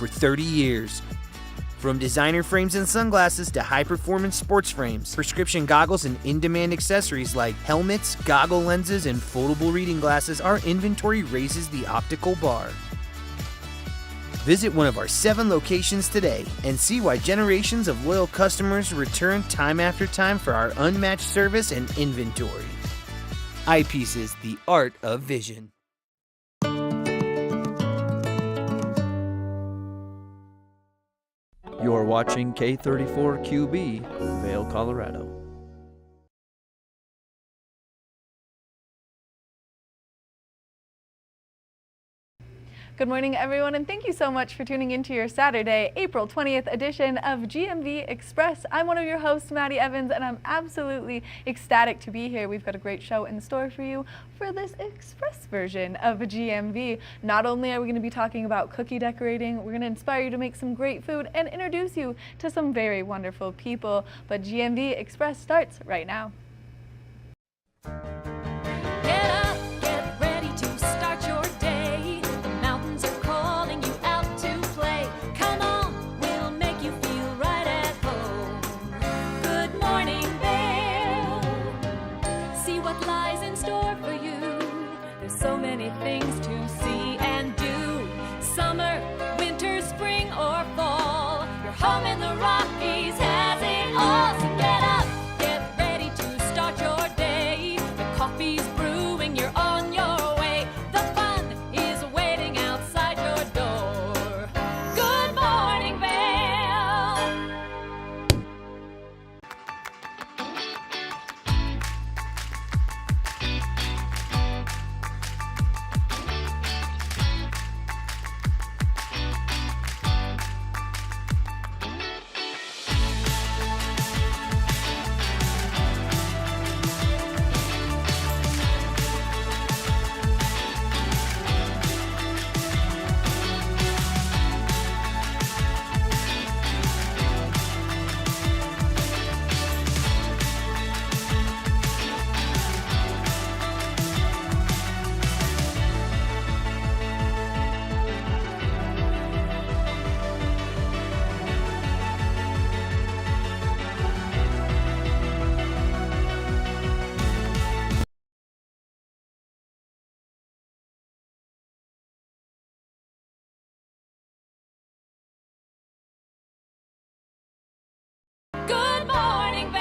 over 30 years. From designer frames and sunglasses to high-performance sports frames, prescription goggles, and in-demand accessories like helmets, goggle lenses, and foldable reading glasses, our inventory raises the optical bar. Visit one of our 7 locations today and see why generations of loyal customers return time after time for our unmatched service and inventory. Eyepieces, the art of vision. You're watching K34QB, Vail, Colorado. Good morning, everyone, and thank you so much for tuning into your Saturday, April 20th edition of GMV Express. I'm one of your hosts, Maddie Evans, and I'm absolutely ecstatic to be here. We've got a great show in store for you for this Express version of GMV. Not only are we going to be talking about cookie decorating, we're going to inspire you to make some great food and introduce you to some very wonderful people, but GMV Express starts right now. Things to see and do. Summer, winter, spring, or fall. Your home in the Rockies has it all. So get up, get ready to start your day. The coffee's brewing, you're on your way. The fun is waiting outside your door. Good morning, Vail. Good morning, Vail.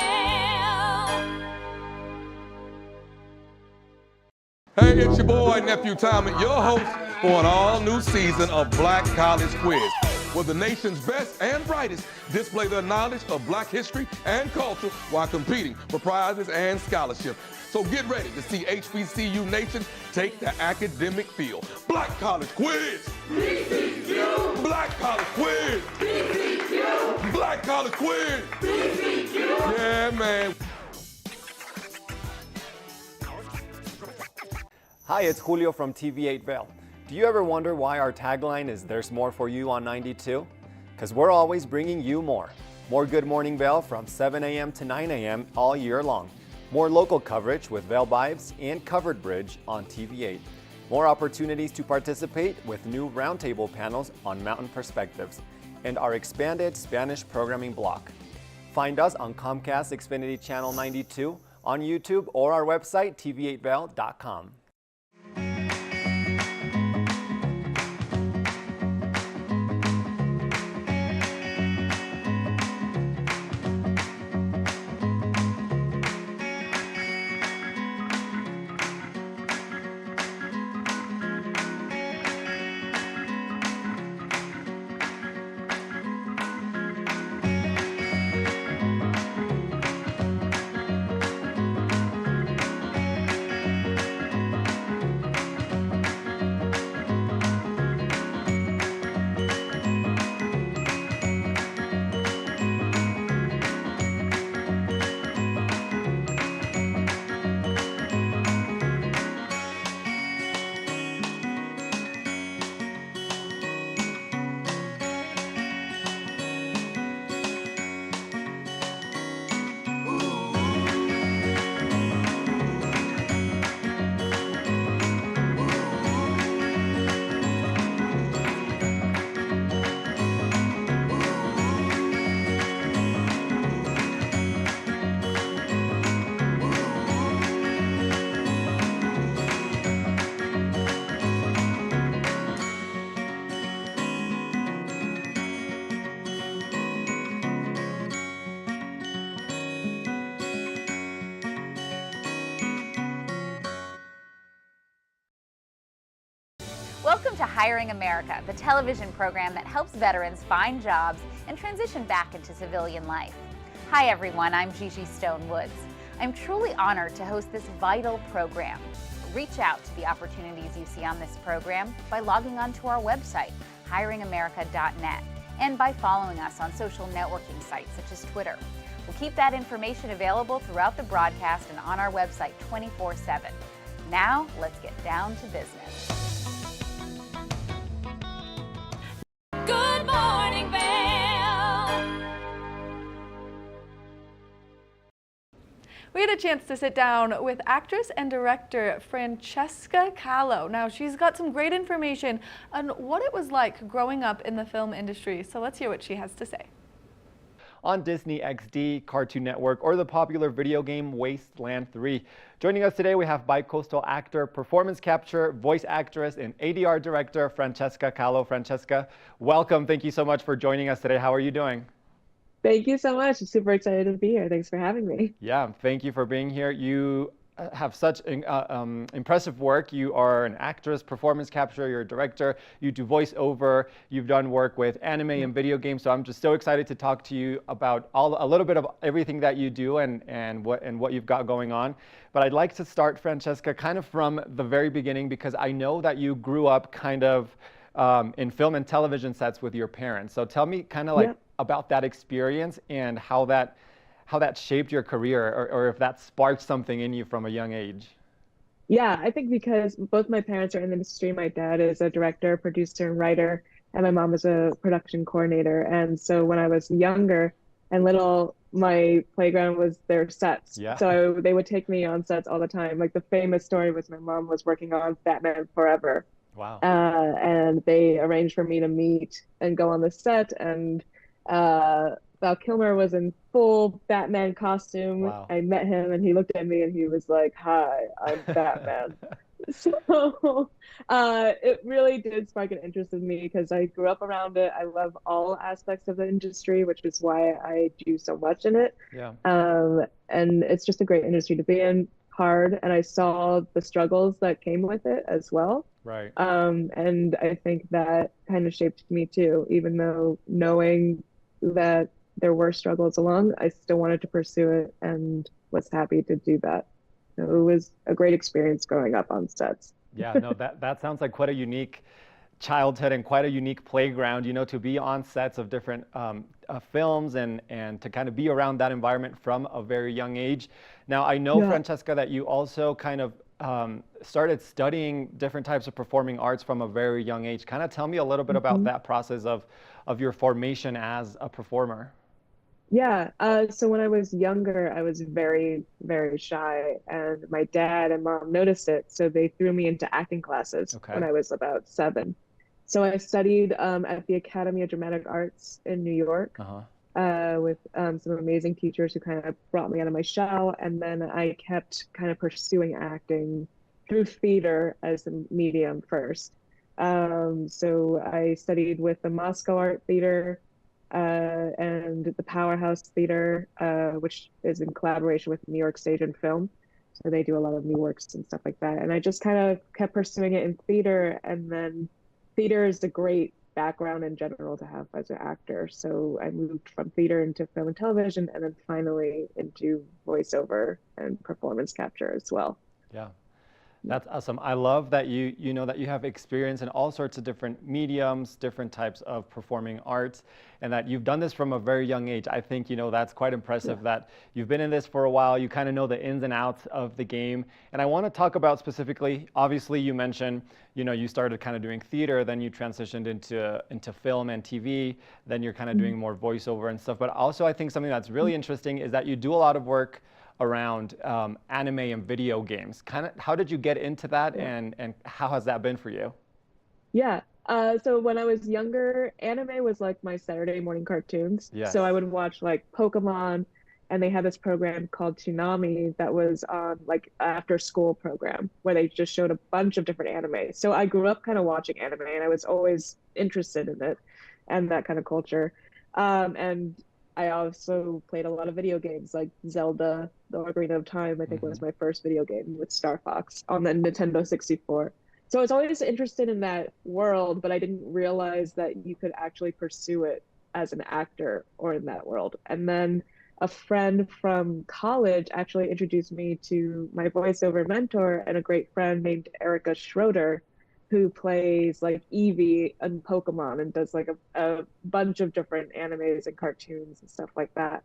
Hey, it's your boy, Nephew Tommy, your host for an all-new season of Black College Quiz, where the nation's best and brightest display their knowledge of Black history and culture while competing for prizes and scholarships. So get ready to see HBCU Nation take the academic field. Black College Quiz! BCQ! Black College Quiz! BCQ! Black College Quiz! BCQ! Yeah, man. Hi, it's Julio from TV8 Vail. Do you ever wonder why our tagline is "There's more for you" on 92? Because we're always bringing you more. More Good Morning Vail from 7 a.m. to 9 a.m. all year long. More local coverage with Vail Vibes and Covered Bridge on TV8. More opportunities to participate with new roundtable panels on Mountain Perspectives and our expanded Spanish programming block. Find us on Comcast Xfinity Channel 92, on YouTube, or our website, tv8vail.com. Welcome to Hiring America, the television program that helps veterans find jobs and transition back into civilian life. Hi everyone, I'm Gigi Stone Woods. I'm truly honored to host this vital program. Reach out to the opportunities you see on this program by logging on to our website, hiringamerica.net, and by following us on social networking sites such as Twitter. We'll keep that information available throughout the broadcast and on our website 24/7. Now, let's get down to business. Good morning, Vail. We had a chance to sit down with actress and director Francesca Callo. Now, she's got some great information on what it was like growing up in the film industry. So let's hear what she has to say. On Disney XD, Cartoon Network, or the popular video game Wasteland 3. Joining us today, we have bicoastal actor, performance capture, voice actress, and ADR director Francesca Callo. Francesca, welcome. Thank you so much for joining us today. How are you doing? Thank you so much. I'm super excited to be here. Thanks for having me. Yeah, thank you for being here. You have such impressive work. You are an actress, performance capture, you're a director, you do voiceover, you've done work with anime and video games. So I'm just so excited to talk to you about a little bit of everything that you do and what you've got going on. But I'd like to start, Francesca, kind of from the very beginning, because I know that you grew up kind of in film and television sets with your parents. So tell me kind of like about that experience and how that shaped your career, or if that sparked something in you from a young age. Yeah, I think because both my parents are in the industry. My dad is a director, producer, and writer, and my mom is a production coordinator. And so when I was younger and little, my playground was their sets. Yeah. So they would take me on sets all the time. Like the famous story was my mom was working on Batman Forever. Wow. And they arranged for me to meet and go on the set, and Val Kilmer was in full Batman costume. Wow. I met him and he looked at me and he was like, "Hi, I'm Batman." So it really did spark an interest in me because I grew up around it. I love all aspects of the industry, which is why I do so much in it. Yeah. And it's just a great industry to be in, hard, and I saw the struggles that came with it as well. Right. And I think that kind of shaped me too, even though knowing that there were struggles along, I still wanted to pursue it and was happy to do that. So it was a great experience growing up on sets. Yeah, no, that sounds like quite a unique childhood and quite a unique playground, you know, to be on sets of different films and to kind of be around that environment from a very young age. Now, I know, Francesca, that you also kind of started studying different types of performing arts from a very young age. Kind of tell me a little bit about that process of your formation as a performer. Yeah, so when I was younger, I was very, very shy, and my dad and mom noticed it, so they threw me into acting classes when I was about 7. So I studied at the Academy of Dramatic Arts in New York with some amazing teachers who kind of brought me out of my shell, and then I kept kind of pursuing acting through theater as a medium first. So I studied with the Moscow Art Theater, and the Powerhouse Theater, which is in collaboration with New York Stage and Film. So they do a lot of new works and stuff like that. And I just kind of kept pursuing it in theater. And then theater is a great background in general to have as an actor. So I moved from theater into film and television, and then finally into voiceover and performance capture as well. Yeah. That's awesome. I love that you know that you have experience in all sorts of different mediums, different types of performing arts, and that you've done this from a very young age. I think, you know, that's quite impressive that you've been in this for a while. You kind of know the ins and outs of the game. And I want to talk about specifically, obviously you mentioned, you know, you started kind of doing theater, then you transitioned into film and TV, then you're kind of doing more voiceover and stuff. But also I think something that's really interesting is that you do a lot of work around anime and video games. Kind of, how did you get into that, and how has that been for you? Yeah. So when I was younger, anime was like my Saturday morning cartoons. Yes. So I would watch like Pokemon, and they had this program called Toonami that was on like after school program where they just showed a bunch of different anime. So I grew up kind of watching anime, and I was always interested in it and that kind of culture. And I also played a lot of video games like Zelda, The Ocarina of Time, I think was my first video game with Star Fox on the Nintendo 64. So I was always interested in that world, but I didn't realize that you could actually pursue it as an actor or in that world. And then a friend from college actually introduced me to my voiceover mentor and a great friend named Erica Schroeder, who plays like Eevee and Pokemon and does like a bunch of different animes and cartoons and stuff like that.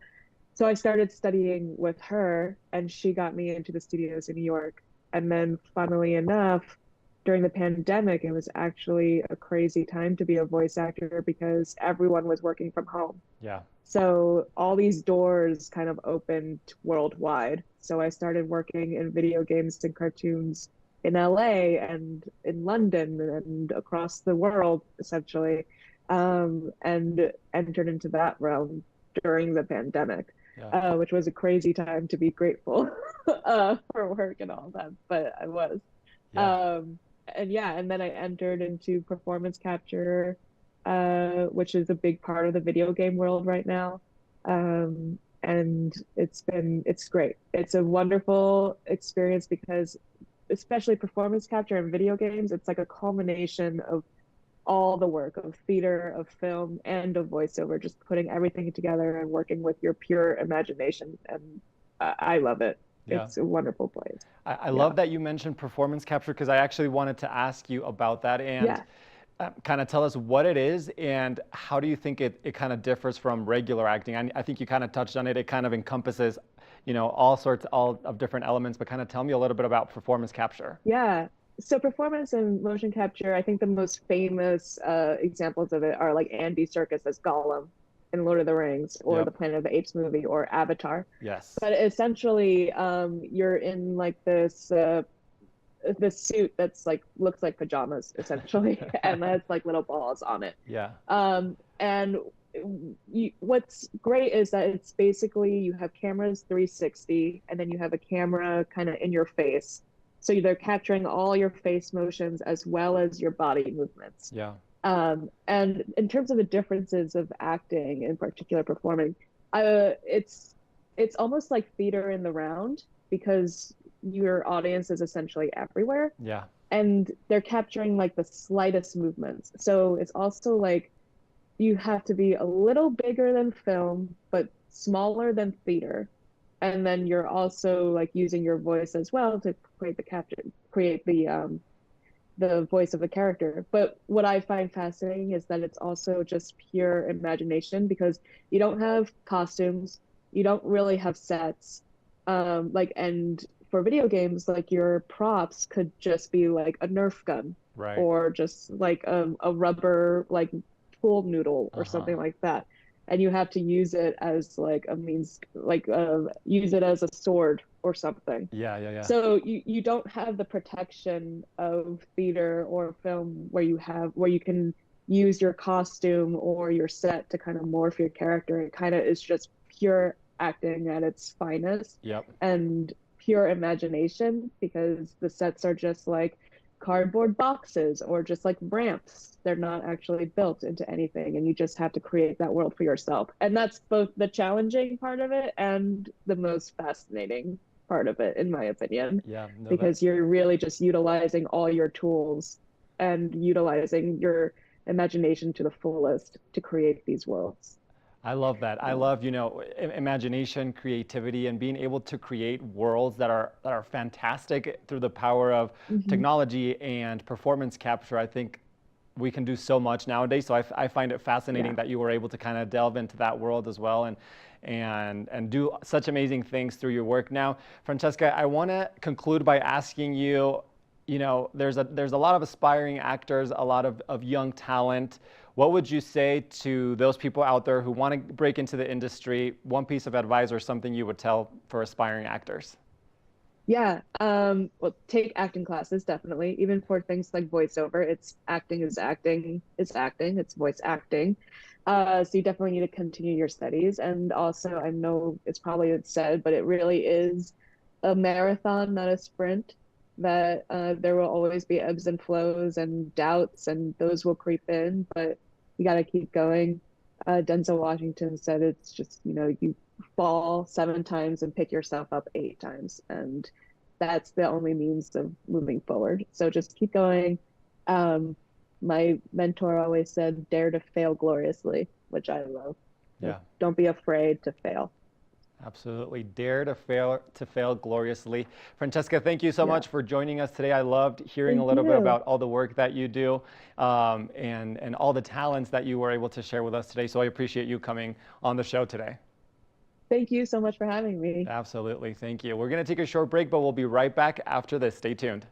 So I started studying with her, and she got me into the studios in New York. And then, funnily enough, during the pandemic, it was actually a crazy time to be a voice actor because everyone was working from home. Yeah. So all these doors kind of opened worldwide. So I started working in video games and cartoons in LA and in London and across the world, essentially, and entered into that realm during the pandemic, Yeah. which was a crazy time to be grateful for work and all that, but I was. Yeah. And yeah, and then I entered into performance capture, which is a big part of the video game world right now. And it's great. It's a wonderful experience because especially performance capture in video games, it's like a culmination of all the work of theater, of film, and of voiceover, just putting everything together and working with your pure imagination. And I love it. Yeah. It's a wonderful place. I love that you mentioned performance capture because I actually wanted to ask you about that and kind of tell us what it is and how do you think it kind of differs from regular acting. I think you kind of touched on it. It kind of encompasses, all of different elements, but kind of tell me a little bit about performance capture. Yeah. So performance and motion capture, I think the most famous examples of it are like Andy Serkis as Gollum in Lord of the Rings, or the Planet of the Apes movie, or Avatar. Yes. But essentially, you're in like this suit that's like looks like pajamas essentially, and has like little balls on it. Yeah. And what's great is that it's basically you have cameras 360, and then you have a camera kind of in your face. So they're capturing all your face motions as well as your body movements. Yeah. And in terms of the differences of acting, in particular performing, it's almost like theater in the round because your audience is essentially everywhere. Yeah. And they're capturing like the slightest movements. So it's also like you have to be a little bigger than film, but smaller than theater. And then you're also like using your voice as well to create the voice of the character. But what I find fascinating is that it's also just pure imagination because you don't have costumes, you don't really have sets, and for video games, like your props could just be like a Nerf gun, right, or just like a rubber like pool noodle or something like that. And you have to use it as like a means, like use it as a sword or something. Yeah. So you don't have the protection of theater or film where you can use your costume or your set to kind of morph your character. It kind of is just pure acting at its finest. Yep. And pure imagination, because the sets are just like cardboard boxes or just like ramps. They're not actually built into anything, and you just have to create that world for yourself. And that's both the challenging part of it and the most fascinating part of it, in my opinion. Yeah, because you're really just utilizing all your tools and utilizing your imagination to the fullest to create these worlds. I love that. I love, imagination, creativity, and being able to create worlds that are fantastic through the power of technology and performance capture. I think we can do so much nowadays. So I find it fascinating that you were able to kind of delve into that world as well and do such amazing things through your work. Now, Francesca, I want to conclude by asking you, there's a lot of aspiring actors, a lot of young talent. What would you say to those people out there who want to break into the industry? One piece of advice or something you would tell for aspiring actors? Yeah, well, take acting classes, definitely. Even for things like voiceover, it's voice acting. So you definitely need to continue your studies. And also, I know it's probably said, but it really is a marathon, not a sprint. That there will always be ebbs and flows and doubts, and those will creep in, but you got to keep going. Denzel Washington said it's just, you fall 7 times and pick yourself up 8 times. And that's the only means of moving forward. So just keep going. My mentor always said, dare to fail gloriously, which I love. Yeah. Don't be afraid to fail. Absolutely. Dare to fail gloriously. Francesca, thank you so much for joining us today. I loved hearing a little bit about all the work that you do and all the talents that you were able to share with us today. So I appreciate you coming on the show today. Thank you so much for having me. Absolutely. Thank you. We're going to take a short break, but we'll be right back after this. Stay tuned.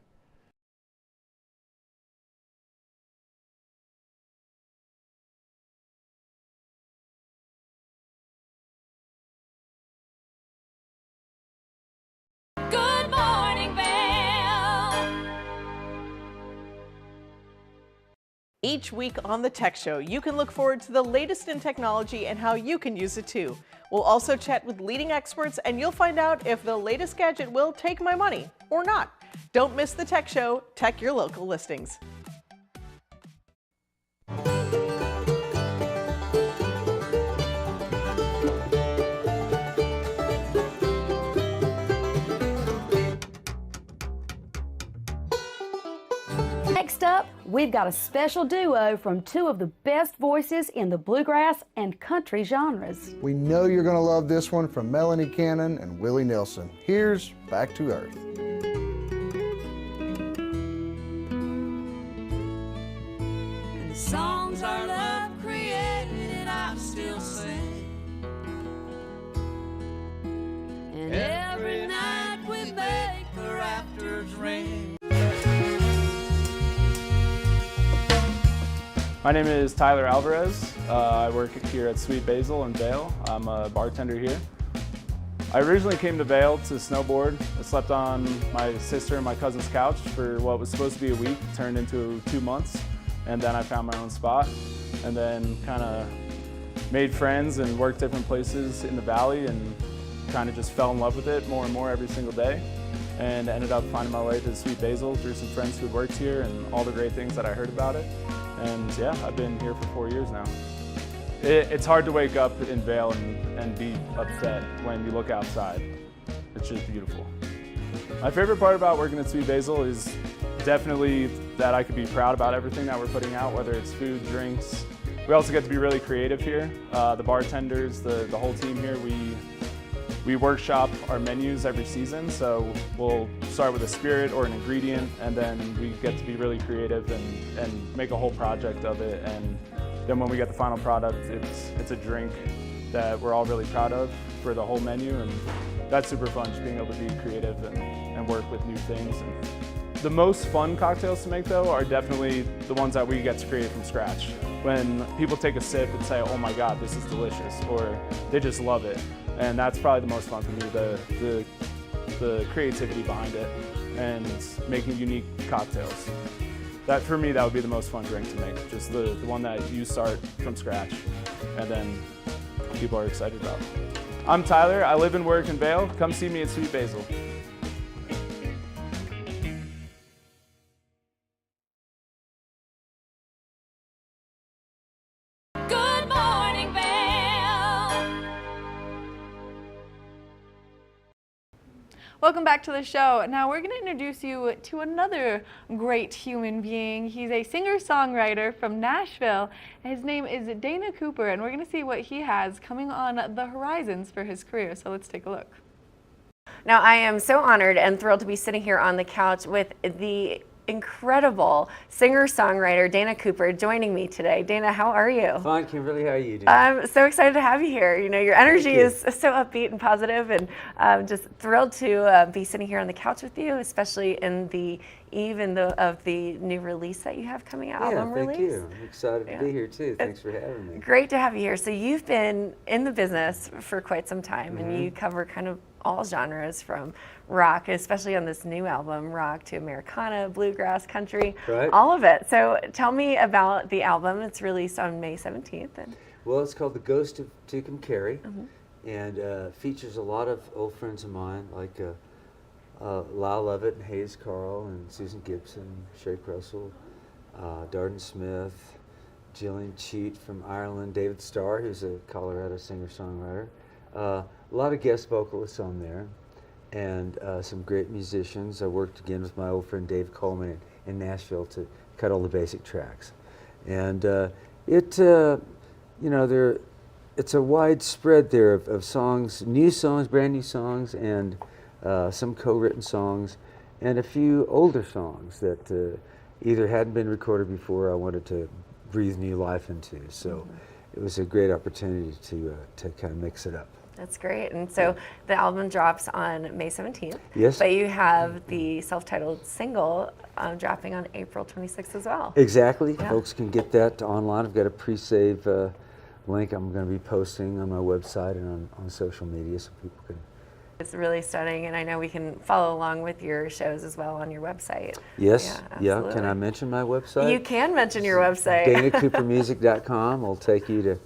Good morning, Vail. Each week on The Tech Show, you can look forward to the latest in technology and how you can use it too. We'll also chat with leading experts and you'll find out if the latest gadget will take my money or not. Don't miss The Tech Show. Tech your local listings. Next up, we've got a special duo from two of the best voices in the bluegrass and country genres. We know you're going to love this one from Melanie Cannon and Willie Nelson. Here's Back to Earth. And the songs our love created, I still sing. And every night we make the rafters ring. My name is Tyler Alvarez. I work here at Sweet Basil in Vail. I'm a bartender here. I originally came to Vail to snowboard. I slept on my sister and my cousin's couch for what was supposed to be a week, turned into 2 months, and then I found my own spot, and then kind of made friends and worked different places in the valley and kind of just fell in love with it more and more every single day, and ended up finding my way to Sweet Basil through some friends who had worked here and all the great things that I heard about it. And yeah, I've been here for 4 years now. It's hard to wake up in Vail and be upset when you look outside. It's just beautiful. My favorite part about working at Sweet Basil is definitely that I could be proud about everything that we're putting out, whether it's food, drinks. We also get to be really creative here. The bartenders, the whole team here, we workshop our menus every season, so we'll start with a spirit or an ingredient, and then we get to be really creative and make a whole project of it. And then when we get the final product, it's a drink that we're all really proud of for the whole menu, and that's super fun, just being able to be creative and work with new things. And the most fun cocktails to make, though, are definitely the ones that we get to create from scratch. When people take a sip and say, oh my God, this is delicious, or they just love it. And that's probably the most fun for me, the creativity behind it and making unique cocktails. That, for me, that would be the most fun drink to make, just the one that you start from scratch and then people are excited about. I'm Tyler, I live and work in Vail. Come see me at Sweet Basil. Good morning, Vail. Welcome back to the show. Now we're going to introduce you to another great human being. He's a singer-songwriter from Nashville. His name is Dana Cooper, and we're going to see what he has coming on the horizons for his career. So let's take a look. Now, I am so honored and thrilled to be sitting here on the couch with the incredible singer-songwriter Dana Cooper joining me today. Dana, how are you? Fine, Kimberly. How are you doing? I'm so excited to have you here. You know, your energy is so upbeat and positive, and I'm just thrilled to be sitting here on the couch with you, especially in the eve of the new release that you have coming out. Album thank release. you. I'm excited to be here too. Thanks for having me. Great to have you here. So you've been in the business for quite some time, and you cover kind of all genres from rock, especially on this new album, rock to Americana, bluegrass, country, all of it. So tell me about the album. It's released on May 17th. Well, it's called The Ghost of Tucumcari, and features a lot of old friends of mine like Lyle Lovett and Hayes Carl and Susan Gibson, Shake Russell, Darden Smith, Gillian Cheat from Ireland, David Starr, who's a Colorado singer-songwriter. A lot of guest vocalists on there, and some great musicians. I worked again with my old friend Dave Coleman in Nashville to cut all the basic tracks. And it's a wide spread there of songs, new songs, brand new songs, and some co-written songs, and a few older songs that either hadn't been recorded before or I wanted to breathe new life into. So it was a great opportunity to kind of mix it up. That's great. And so the album drops on May 17th. Yes. But you have the self-titled single dropping on April 26th as well. Exactly. Yeah. Folks can get that online. I've got a pre-save link I'm going to be posting on my website and on social media so people can. It's really stunning, and I know we can follow along with your shows as well on your website. Yes. Yeah, Yeah. Can I mention my website? You can mention your website. DanaCoopermusic.com will take you to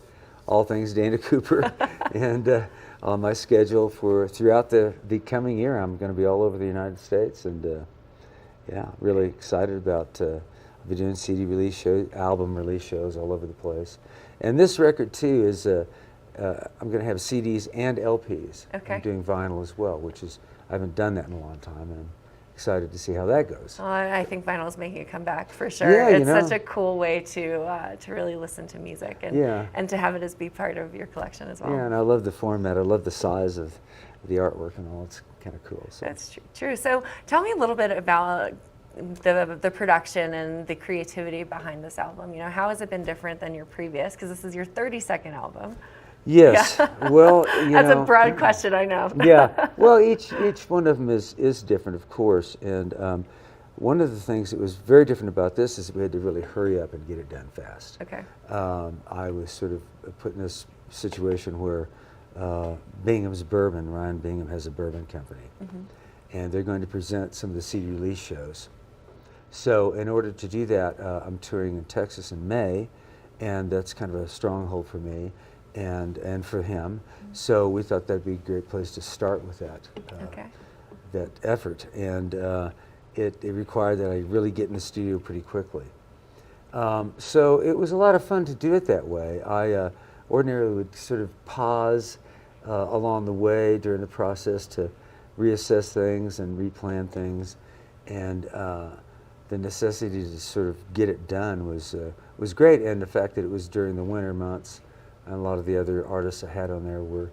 all things Dana Cooper. And on my schedule for throughout the coming year, I'm going to be all over the United States. And yeah, really excited about I'll be doing CD release shows, album release shows all over the place. And this record too is I'm going to have CDs and LPs. Okay. I'm doing vinyl as well, which is I haven't done that in a long time, and I'm excited to see how that goes. Well, I think vinyl is making a comeback for sure. Yeah, it's such a cool way to really listen to music and to have it as be part of your collection as well. Yeah, and I love the format. I love the size of the artwork and all. It's kind of cool. So. That's true. So tell me a little bit about the production and the creativity behind this album. You know, how has it been different than your previous? Because this is your 32nd album. Yes. Yeah. Well, that's a broad question, I know. Yeah. Well, each one of them is different, of course. And one of the things that was very different about this is we had to really hurry up and get it done fast. Okay. I was sort of put in this situation where Bingham's Bourbon, Ryan Bingham has a bourbon company, and they're going to present some of the CD release shows. So in order to do that, I'm touring in Texas in May, and that's kind of a stronghold for me and for him. So we thought that'd be a great place to start with that that effort. And it required that I really get in the studio pretty quickly. So it was a lot of fun to do it that way. I ordinarily would sort of pause along the way during the process to reassess things and replan things. And the necessity to sort of get it done was great. And the fact that it was during the winter months, and a lot of the other artists I had on there were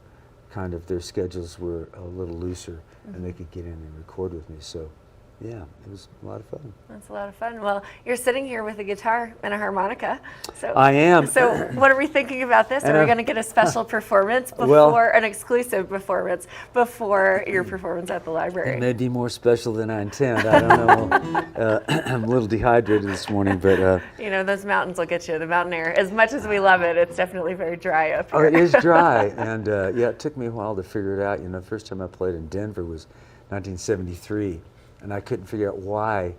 kind of, their schedules were a little looser and they could get in and record with me. So yeah, it was a lot of fun. That's a lot of fun. Well, you're sitting here with a guitar and a harmonica. So I am. So what are we thinking about this? Are we going to get a special performance before, an exclusive performance before your performance at the library? It may be more special than I intend. I don't know. I'm a little dehydrated this morning, but you know, those mountains will get you. The mountain air. As much as we love it, it's definitely very dry up here. Oh, it is dry, and yeah, it took me a while to figure it out. You know, the first time I played in Denver was 1973. And I couldn't figure out why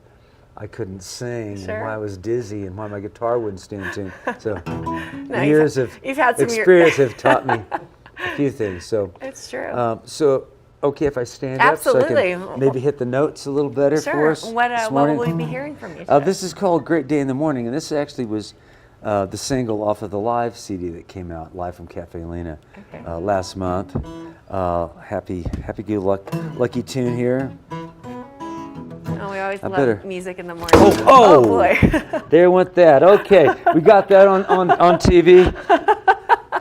I couldn't sing and why I was dizzy and why my guitar wouldn't stay in tune. So years of experience have taught me a few things. So it's true. So okay, if I stand up so I can maybe hit the notes a little better for us. What will we be hearing from you today? This is called Great Day in the Morning, and this actually was the single off of the live CD that came out, live from Cafe Lena, last month. Happy good lucky tune here. Oh, we always love music in the morning. Oh boy. There went that. Okay, we got that on TV.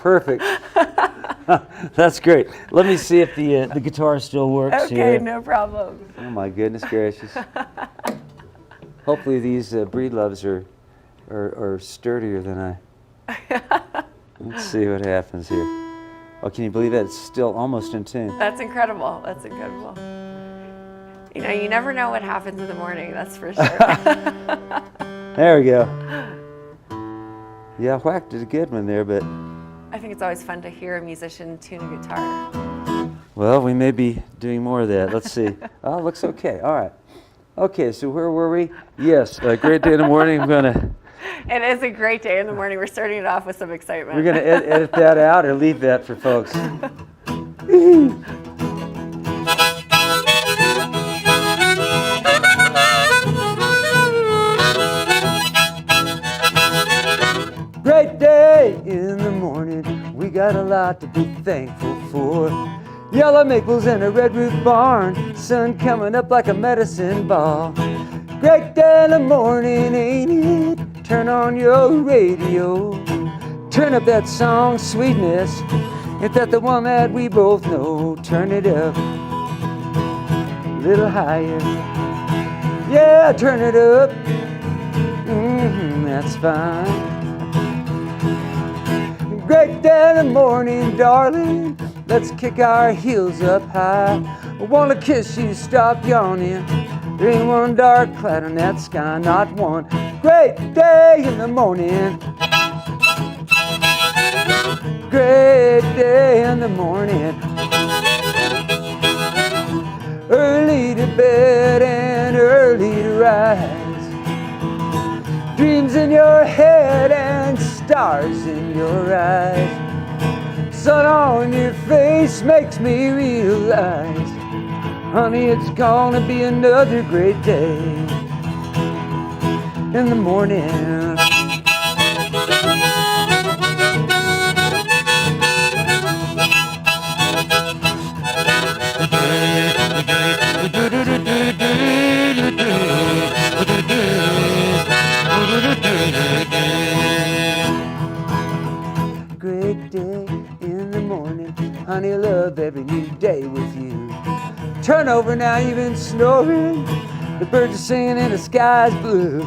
Perfect. That's great. Let me see if the guitar still works here. Okay, no problem. Oh my goodness gracious. Hopefully these Breedloves are sturdier than I. Let's see what happens here. Oh, can you believe that? It's still almost in tune. That's incredible. That's incredible. You know, you never know what happens in the morning, that's for sure. There we go. Yeah, Whack did a good one there, but... I think it's always fun to hear a musician tune a guitar. Well, we may be doing more of that. Let's see. Oh, looks okay. All right. Okay, so where were we? Yes, a great day in the morning. I'm going to... It is a great day in the morning. We're starting it off with some excitement. We're going to edit that out or leave that for folks. Great day in the morning, we got a lot to be thankful for. Yellow maples in a red roof barn, sun coming up like a medicine ball. Great day in the morning, ain't it? Turn on your radio. Turn up that song, Sweetness. Ain't that the one that we both know? Turn it up a little higher. Yeah, turn it up. That's fine. Great day in the morning, darling. Let's kick our heels up high. I wanna kiss you, stop yawning. There ain't one dark cloud in that sky, not one. Great day in the morning. Great day in the morning. Early to bed and early to rise. Dreams in your head and stars in your eyes. Sun on your face makes me realize, honey, it's gonna be another great day in the morning. Great day in the morning, honey, love every new day with you. Turn over now, you've been snoring. The birds are singing and the sky's blue.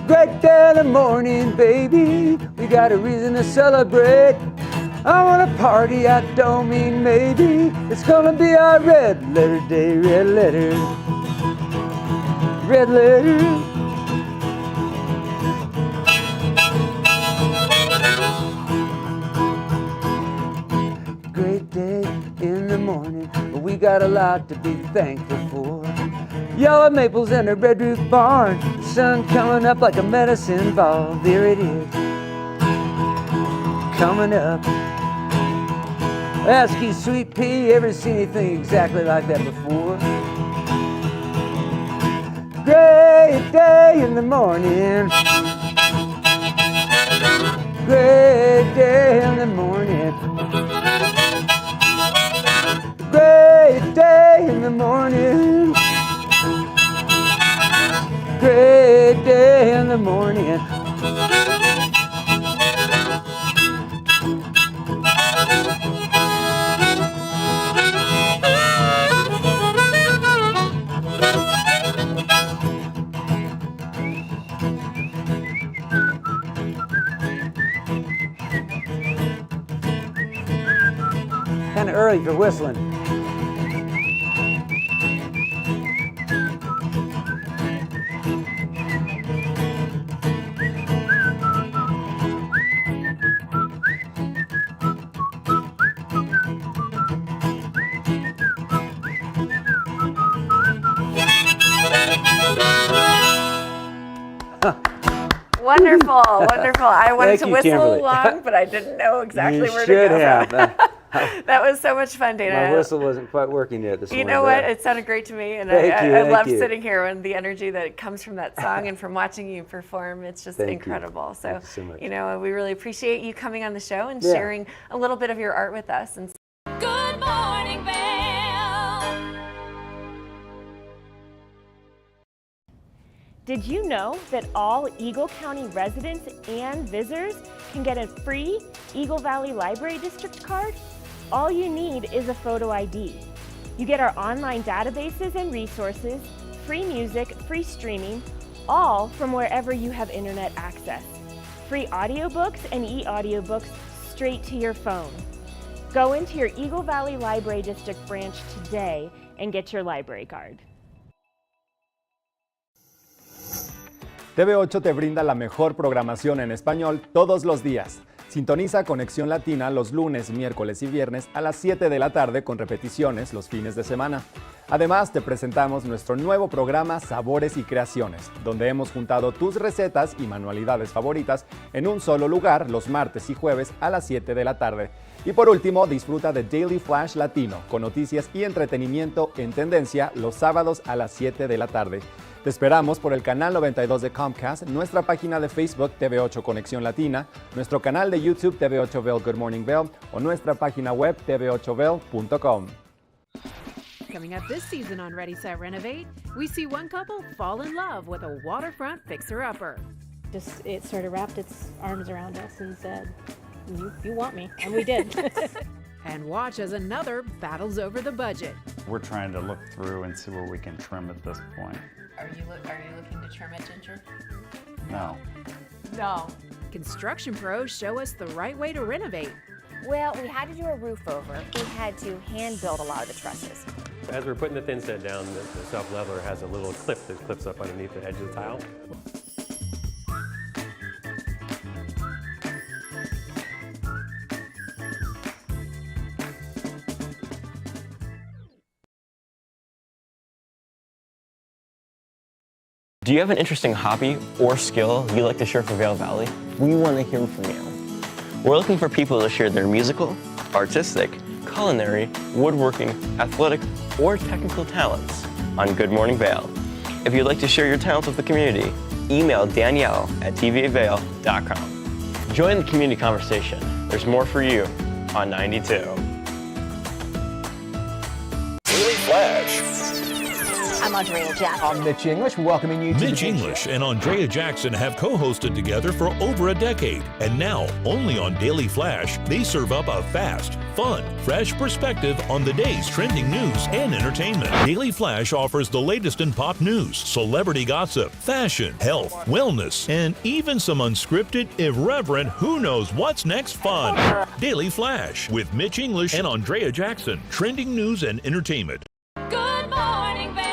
Great day in the morning, baby. We got a reason to celebrate. I wanna party, I don't mean maybe. It's gonna be our red letter day, red letter. Red letter. Great day in the morning, but we got a lot to be thankful for. Yellow maples and a red roof barn, sun coming up like a medicine ball. There it is, coming up. Ask you, Sweet Pea, ever seen anything exactly like that before? Great day in the morning. Great day in the morning. Great day in the morning. Great day in the morning. Kind of early for whistling. Wonderful, wonderful. I wanted Thank to you, whistle Kimberly. along, but I didn't know exactly You where should to go. have. That was so much fun, Dana. My whistle wasn't quite working yet this You morning. know but- what? It sounded great to me, and Thank I you. love sitting here and the energy that comes from that song and from watching you perform. It's just Thank you. incredible. So, Thank you so much. you know, we really appreciate you coming on the show and Yeah. sharing a little bit of your art with us. And Good morning, Vail. Did you know that all Eagle County residents and visitors can get a free Eagle Valley Library District card? All you need is a photo ID. You get our online databases and resources, free music, free streaming, all from wherever you have internet access. Free audiobooks and e-audiobooks straight to your phone. Go into your Eagle Valley Library District branch today and get your library card. TV8 te brinda la mejor programación en español todos los días. Sintoniza Conexión Latina los lunes, miércoles y viernes a las 7 de la tarde con repeticiones los fines de semana. Además, te presentamos nuestro nuevo programa Sabores y Creaciones, donde hemos juntado tus recetas y manualidades favoritas en un solo lugar los martes y jueves a las 7 de la tarde. Y por último, disfruta de Daily Flash Latino, con noticias y entretenimiento en tendencia los sábados a las 7 de la tarde. Te esperamos por el canal 92 de Comcast, nuestra página de Facebook TV8 Conexión Latina, nuestro canal de YouTube TV8 Vail Good Morning Vail o nuestra página web tv8vail.com. Coming up this season on Ready, Set, Renovate, we see one couple fall in love with a waterfront fixer-upper. It sort of wrapped its arms around us and said, you want me, and we did. And watch as another battles over the budget. We're trying to look through and see where we can trim at this point. Are you looking to trim it, Ginger? No. No. Construction pros show us the right way to renovate. Well, we had to do a roof over. We had to hand build a lot of the trusses. As we're putting the thin set down, the self-leveler has a little clip that clips up underneath the edge of the tile. Do you have an interesting hobby or skill you'd like to share for Vail Valley? We want to hear from you. We're looking for people to share their musical, artistic, culinary, woodworking, athletic, or technical talents on Good Morning Vail. If you'd like to share your talents with the community, email Danielle at tvavail.com. Join the community conversation. There's more for you on 92. Daily Flash. I'm Andrea Jackson. I'm Mitch English, welcoming you to Mitch English and Andrea Jackson have co-hosted together for over a decade. And now, only on Daily Flash, they serve up a fast, fun, fresh perspective on the day's trending news and entertainment. Daily Flash offers the latest in pop news, celebrity gossip, fashion, health, wellness, and even some unscripted, irreverent, who knows what's next fun. Daily Flash with Mitch English and Andrea Jackson. Trending news and entertainment. Good morning, Vail.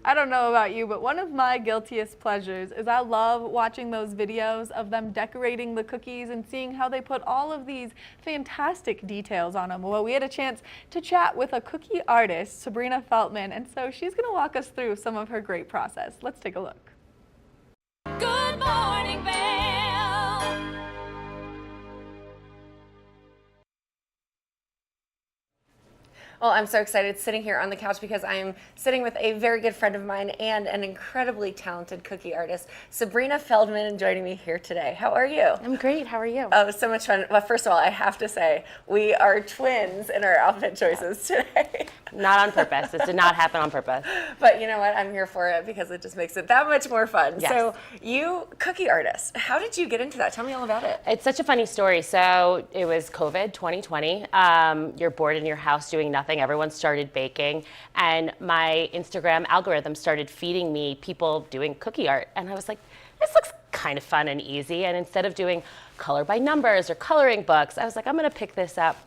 I don't know about you, but one of my guiltiest pleasures is I love watching those videos of them decorating the cookies and seeing how they put all of these fantastic details on them. Well, we had a chance to chat with a cookie artist, Sabrina Feltman, and so she's going to walk us through some of her great process. Let's take a look. Good morning, Vail. Well, I'm so excited sitting here on the couch because I'm sitting with a very good friend of mine and an incredibly talented cookie artist, Sabrina Feldman, joining me here today. How are you? I'm great. How are you? Oh, so much fun. Well, first of all, I have to say, we are twins in our outfit choices today. Not on purpose. This did not happen on purpose. But you know what? I'm here for it because it just makes it that much more fun. Yes. So you, cookie artist, how did you get into that? Tell me all about it. It's such a funny story. So it was COVID 2020. You're bored in your house doing nothing. Everyone started baking, and my Instagram algorithm started feeding me people doing cookie art. And I was like, this looks kind of fun and easy. And instead of doing color by numbers or coloring books, I was like, I'm going to pick this up.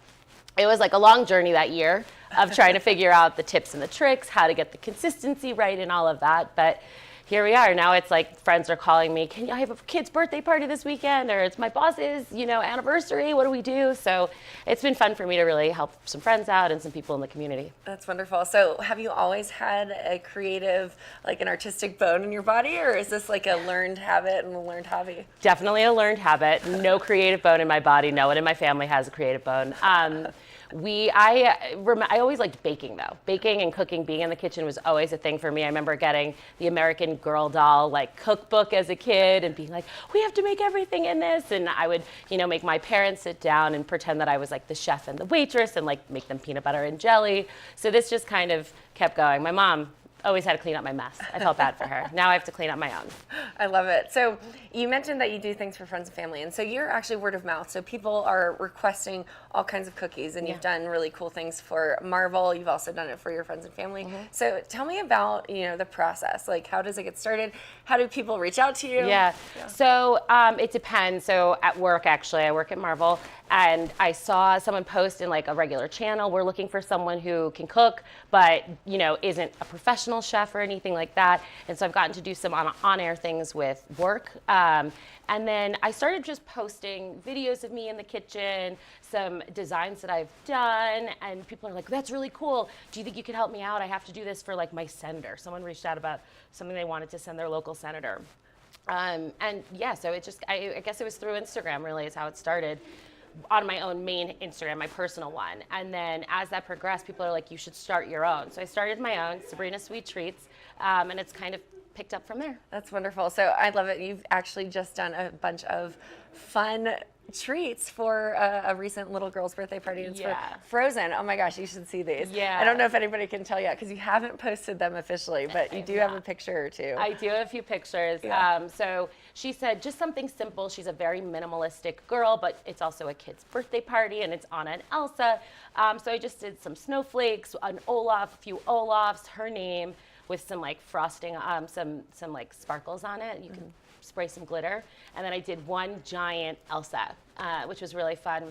It was like a long journey that year of trying to figure out the tips and the tricks, how to get the consistency right and all of that. But here we are. Now it's like friends are calling me, I have a kid's birthday party this weekend, or it's my boss's, anniversary. What do we do? So it's been fun for me to really help some friends out and some people in the community. That's wonderful. So have you always had a creative, like an artistic bone in your body, or is this like a learned habit and a learned hobby? Definitely a learned habit. No creative bone in my body. No one in my family has a creative bone. I always liked baking though. Baking and cooking, being in the kitchen was always a thing for me. I remember getting the American Girl doll cookbook as a kid and being like, we have to make everything in this. And I would, make my parents sit down and pretend that I was like the chef and the waitress and make them peanut butter and jelly. So this just kind of kept going. My mom always had to clean up my mess. I felt bad for her. Now I have to clean up my own. I love it. So you mentioned that you do things for friends and family, and so you're actually word of mouth. So people are requesting all kinds of cookies, and you've done really cool things for Marvel. You've also done it for your friends and family. So tell me about the process. Like, how does it get started? How do people reach out to you? Yeah. So it depends. So at work, actually, I work at Marvel, and I saw someone post in like a regular channel, we're looking for someone who can cook, but isn't a professional chef or anything like that. And so I've gotten to do some on-air things with work. And then I started just posting videos of me in the kitchen, some designs that I've done, and people are like, that's really cool. Do you think you could help me out? I have to do this for like my senator. Someone reached out about something they wanted to send their local senator. And yeah, so it just, I guess it was through Instagram really is how it started. On my own main Instagram, my personal one. And then as that progressed, people are like, you should start your own. So I started my own, Sabrina Sweet Treats, and it's kind of picked up from there. That's wonderful. So I love it. You've actually just done a bunch of fun treats for a recent little girl's birthday party. It's for Frozen. Oh my gosh, you should see these. Yeah. I don't know if anybody can tell yet because you haven't posted them officially, but you do have a picture or two. I do have a few pictures. So she said just something simple. She's a very minimalistic girl, but it's also a kid's birthday party and it's Anna and Elsa. So I just did some snowflakes, an Olaf, a few Olafs, her name, with some like frosting, some like sparkles on it. You can spray some glitter. And then I did one giant Elsa, which was really fun.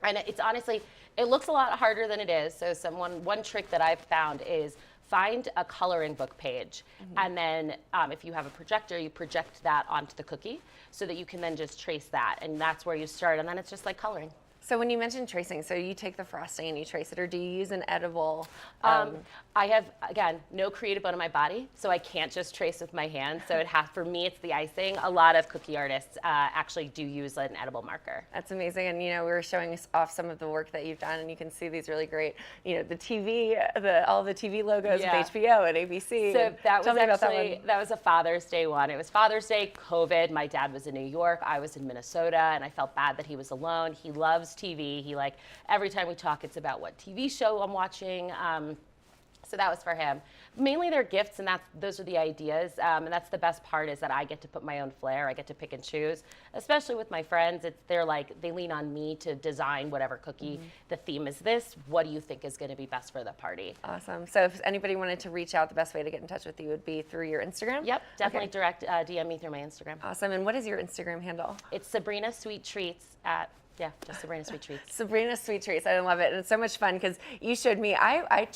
And it's honestly, it looks a lot harder than it is. So one trick that I've found is find a coloring book page. And then if you have a projector, you project that onto the cookie so that you can then just trace that. And that's where you start. And then it's just like coloring. So when you mentioned tracing, so you take the frosting and you trace it, or do you use an edible? I have, again, no creative bone in my body, so I can't just trace with my hands. So for me, it's the icing. A lot of cookie artists actually do use an edible marker. That's amazing. And we were showing off some of the work that you've done, and you can see these really great, the TV, all the TV logos of HBO and ABC. So that was actually, that was a Father's Day one. It was Father's Day, COVID. My dad was in New York. I was in Minnesota, and I felt bad that he was alone. He loves TV. He every time we talk, it's about what TV show I'm watching. So that was for him. Mainly they're gifts, and those are the ideas. And that's the best part is that I get to put my own flair. I get to pick and choose, especially with my friends. They lean on me to design whatever cookie. The theme is this. What do you think is going to be best for the party? Awesome. So if anybody wanted to reach out, the best way to get in touch with you would be through your Instagram? Yep, definitely direct DM me through my Instagram. Awesome. And what is your Instagram handle? It's Sabrina Sweet Treats at just Sabrina Sweet Treats. Sabrina Sweet Treats. I love it. And it's so much fun because you showed me,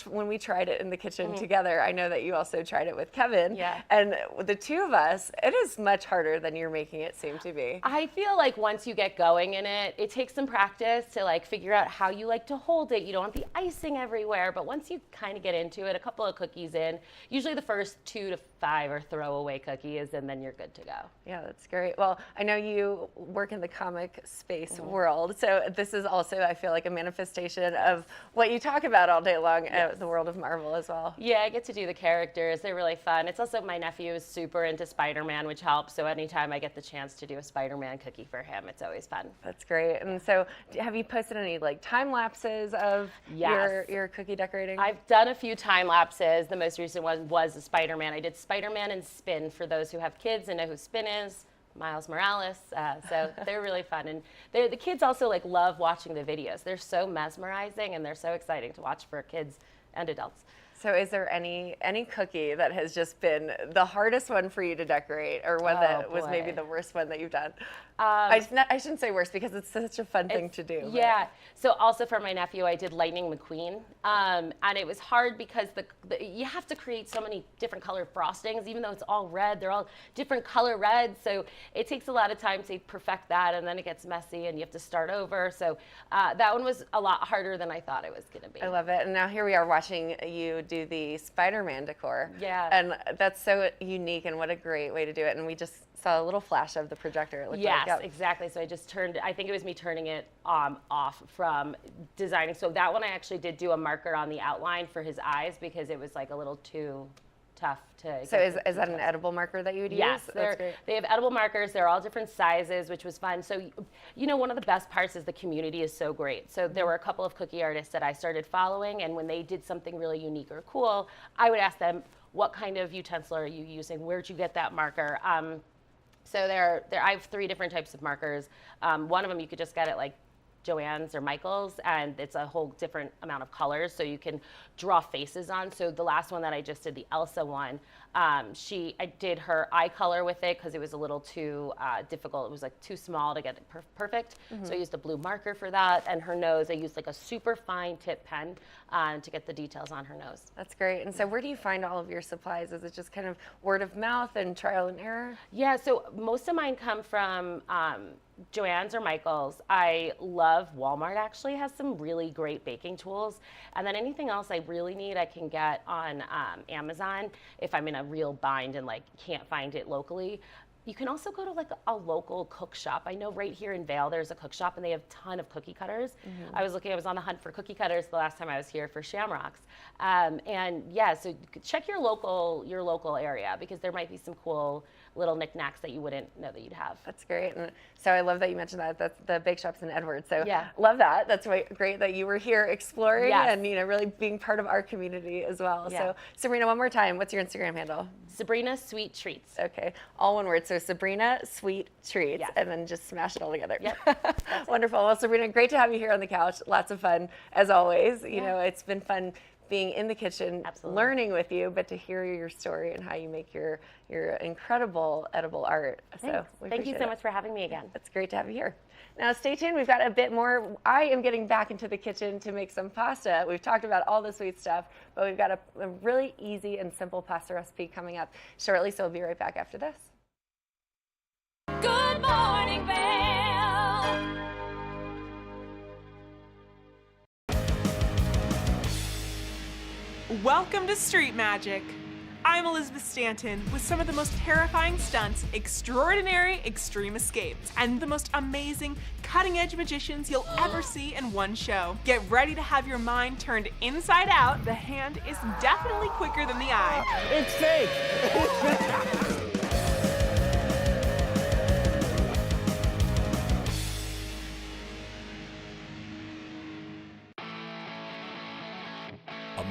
when we tried it in the kitchen together, I know that you also tried it with Kevin. Yeah. And the two of us, it is much harder than you're making it seem to be. I feel like once you get going in it, it takes some practice to figure out how you like to hold it. You don't want the icing everywhere, but once you kind of get into it, a couple of cookies in, usually the first 2 to 5 are throwaway cookies, and then you're good to go. Yeah, that's great. Well, I know you work in the comic space world, so this is also, I feel like, a manifestation of what you talk about all day long at the world of Marvel as well. Yeah, I get to do the characters. They're really fun. It's also, my nephew is super into Spider-Man, which helps, so anytime I get the chance to do a Spider-Man cookie for him, it's always fun. That's great. And so have you posted any time lapses of your cookie decorating? I've done a few time lapses. The most recent one was a Spider-Man. I did Spider-Man and Spin for those who have kids and know who Spin is. Miles Morales, so they're really fun, and the kids also love watching the videos. They're so mesmerizing and they're so exciting to watch for kids and adults. So is there any cookie that has just been the hardest one for you to decorate, or one that was maybe the worst one that you've done? I shouldn't say worst because it's such a fun thing to do. Yeah. So also for my nephew, I did Lightning McQueen, and it was hard because you have to create so many different color frostings, even though it's all red. They're all different color reds, so it takes a lot of time to perfect that, and then it gets messy, and you have to start over. So that one was a lot harder than I thought it was going to be. I love it. And now here we are watching you do the Spider-Man decor. Yeah. And that's so unique, and what a great way to do it. And we just saw a little flash of the projector. It looked exactly. So I just turned, I think it was me turning it off from designing. So that one I actually did do a marker on the outline for his eyes because it was a little too tough to So get is that an edible marker that you would Yes, use? That's great. they have edible markers. They're all different sizes, which was fun. So, you know, one of the best parts is the community is so great. So there were a couple of cookie artists that I started following, and when they did something really unique or cool, I would ask them, what kind of utensil are you using? Where'd you get that marker? So I have 3 different types of markers. One of them you could just get at like Joann's or Michael's, and it's a whole different amount of colors, so you can draw faces on. So the last one that I just did, the Elsa one, I did her eye color with it because it was a little too difficult. It was like too small to get it perfect. Mm-hmm. So I used a blue marker for that, and her nose, I used like a super fine tip pen to get the details on her nose. That's great. And so where do you find all of your supplies? Is it just kind of word of mouth and trial and error? Yeah, so most of mine come from Joann's or Michael's. I love Walmart, actually has some really great baking tools. And then anything else I really need, I can get on Amazon if I'm in a real bind and like can't find it locally. You can also go to like a local cook shop. I know right here in Vail there's a cook shop and they have a ton of cookie cutters. Mm-hmm. I was on the hunt for cookie cutters the last time I was here for Shamrocks. And yeah, so check your local area because there might be some cool little knickknacks that you wouldn't know that you'd have. That's great. And so I love that you mentioned that. That's the bake shop's in Edwards. So yeah, love that. That's great that you were here exploring yes. and really being part of our community as well. Yeah. So Sabrina, one more time, what's your Instagram handle? Sabrina Sweet Treats. Okay, all one word. So Sabrina Sweet Treats, yes. and then just smash it all together. Yep. Wonderful. Well, Sabrina, great to have you here on the couch. Lots of fun as always. You know, it's been fun being in the kitchen, Absolutely. learning with you, but to hear your story and how you make your incredible edible art. Thanks. So Thank you so much for having me again. It's great to have you here. Now stay tuned, we've got a bit more. I am getting back into the kitchen to make some pasta. We've talked about all the sweet stuff, but we've got a really easy and simple pasta recipe coming up shortly, so we'll be right back after this. Good morning, Vail. Welcome to Street Magic. I'm Elizabeth Stanton with some of the most terrifying stunts, extraordinary extreme escapes, and the most amazing cutting-edge magicians you'll ever see in one show. Get ready to have your mind turned inside out. The hand is definitely quicker than the eye. It's fake!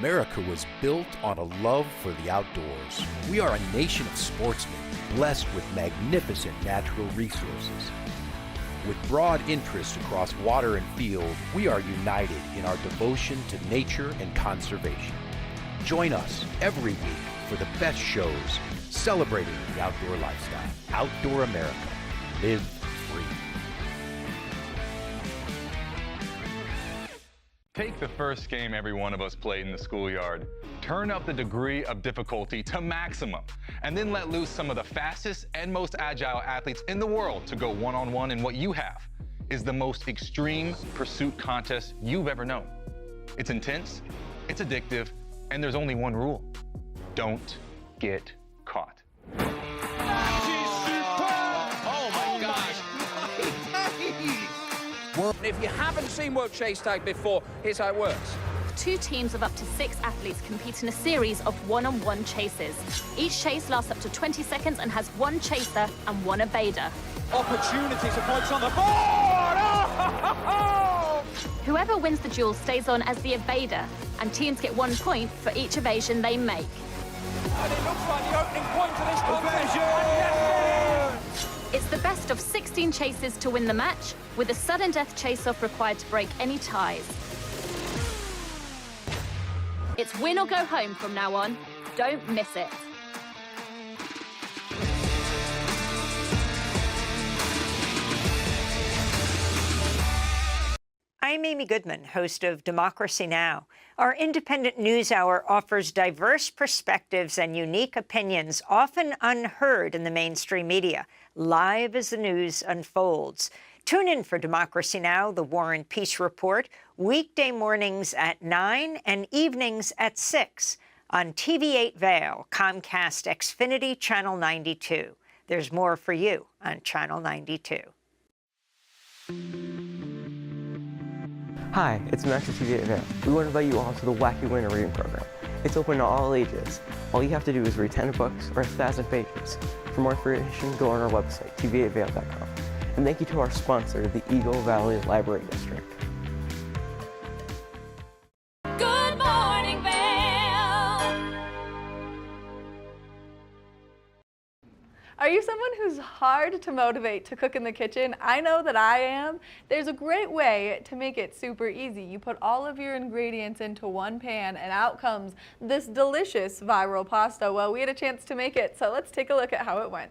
America was built on a love for the outdoors. We are a nation of sportsmen, blessed with magnificent natural resources. With broad interests across water and field, we are united in our devotion to nature and conservation. Join us every week for the best shows celebrating the outdoor lifestyle. Outdoor America. Live free. Take the first game every one of us played in the schoolyard. Turn up the degree of difficulty to maximum, and then let loose some of the fastest and most agile athletes in the world to go one-on-one in what you have is the most extreme pursuit contest you've ever known. It's intense, it's addictive, and there's only one rule. Don't get caught. If you haven't seen World Chase Tag before, here's how it works. 2 teams of up to 6 athletes compete in a series of one-on-one chases. Each chase lasts up to 20 seconds and has 1 chaser and 1 evader. Opportunities of points on the board! Oh! Whoever wins the duel stays on as the evader, and teams get 1 point for each evasion they make. And it looks like the opening point of this contest. It's the best of 16 chases to win the match, with a sudden death chase-off required to break any ties. It's win or go home from now on. Don't miss it. I'm Amy Goodman, host of Democracy Now! Our independent news hour offers diverse perspectives and unique opinions, often unheard in the mainstream media, live as the news unfolds. Tune in for Democracy Now!, the War and Peace Report, weekday mornings at 9 and evenings at 6 on TV8 Vail, Comcast Xfinity Channel 92. There's more for you on Channel 92. Hi, it's Max at TV8 Vail. We want to invite you all to the Wacky Winter Reading Program. It's open to all ages. All you have to do is read 10 books or 1,000 pages. For more information, go on our website, tv8vail.com. And thank you to our sponsor, the Eagle Valley Library District. Good morning, Vail. Are you someone who's hard to motivate to cook in the kitchen? I know that I am. There's a great way to make it super easy. You put all of your ingredients into one pan and out comes this delicious viral pasta. Well, we had a chance to make it, so let's take a look at how it went.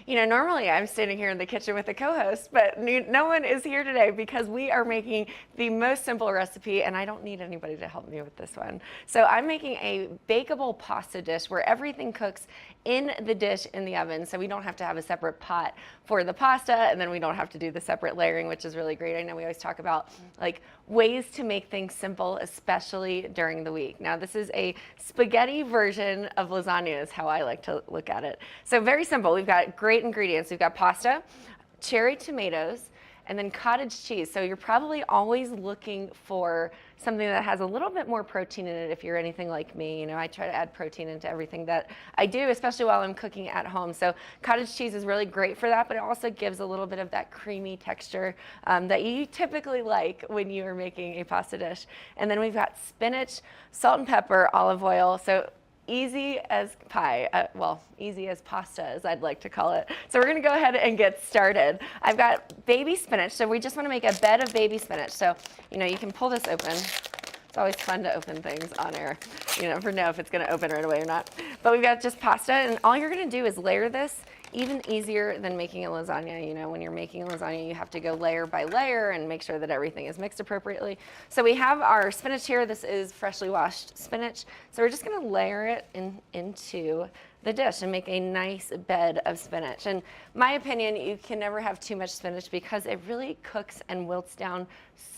You know, normally I'm standing here in the kitchen with the co-host, but no one is here today because we are making the most simple recipe, and I don't need anybody to help me with this one. So I'm making a bakeable pasta dish where everything cooks in the dish in the oven, so we don't have to have a separate pot for the pasta, and then we don't have to do the separate layering, which is really great. I know we always talk about like ways to make things simple, especially during the week. Now this is a spaghetti version of lasagna is how I like to look at it. So very simple. We've got great ingredients. We've got pasta, cherry tomatoes, and then cottage cheese. So you're probably always looking for something that has a little bit more protein in it if you're anything like me. You know, I try to add protein into everything that I do, especially while I'm cooking at home. So cottage cheese is really great for that, but it also gives a little bit of that creamy texture that you typically like when you are making a pasta dish. And then we've got spinach, salt and pepper, olive oil. So easy as pie, well, easy as pasta, as I'd like to call it. So we're gonna go ahead and get started. I've got baby spinach, so we just wanna make a bed of baby spinach. So, you know, you can pull this open. It's always fun to open things on air. You never know if it's gonna open right away or not. But we've got just pasta, and all you're gonna do is layer this, even easier than making a lasagna. You know, when you're making a lasagna, you have to go layer by layer and make sure that everything is mixed appropriately. So we have our spinach here. This is freshly washed spinach. So we're just gonna layer it into the dish and make a nice bed of spinach. And my opinion, you can never have too much spinach because it really cooks and wilts down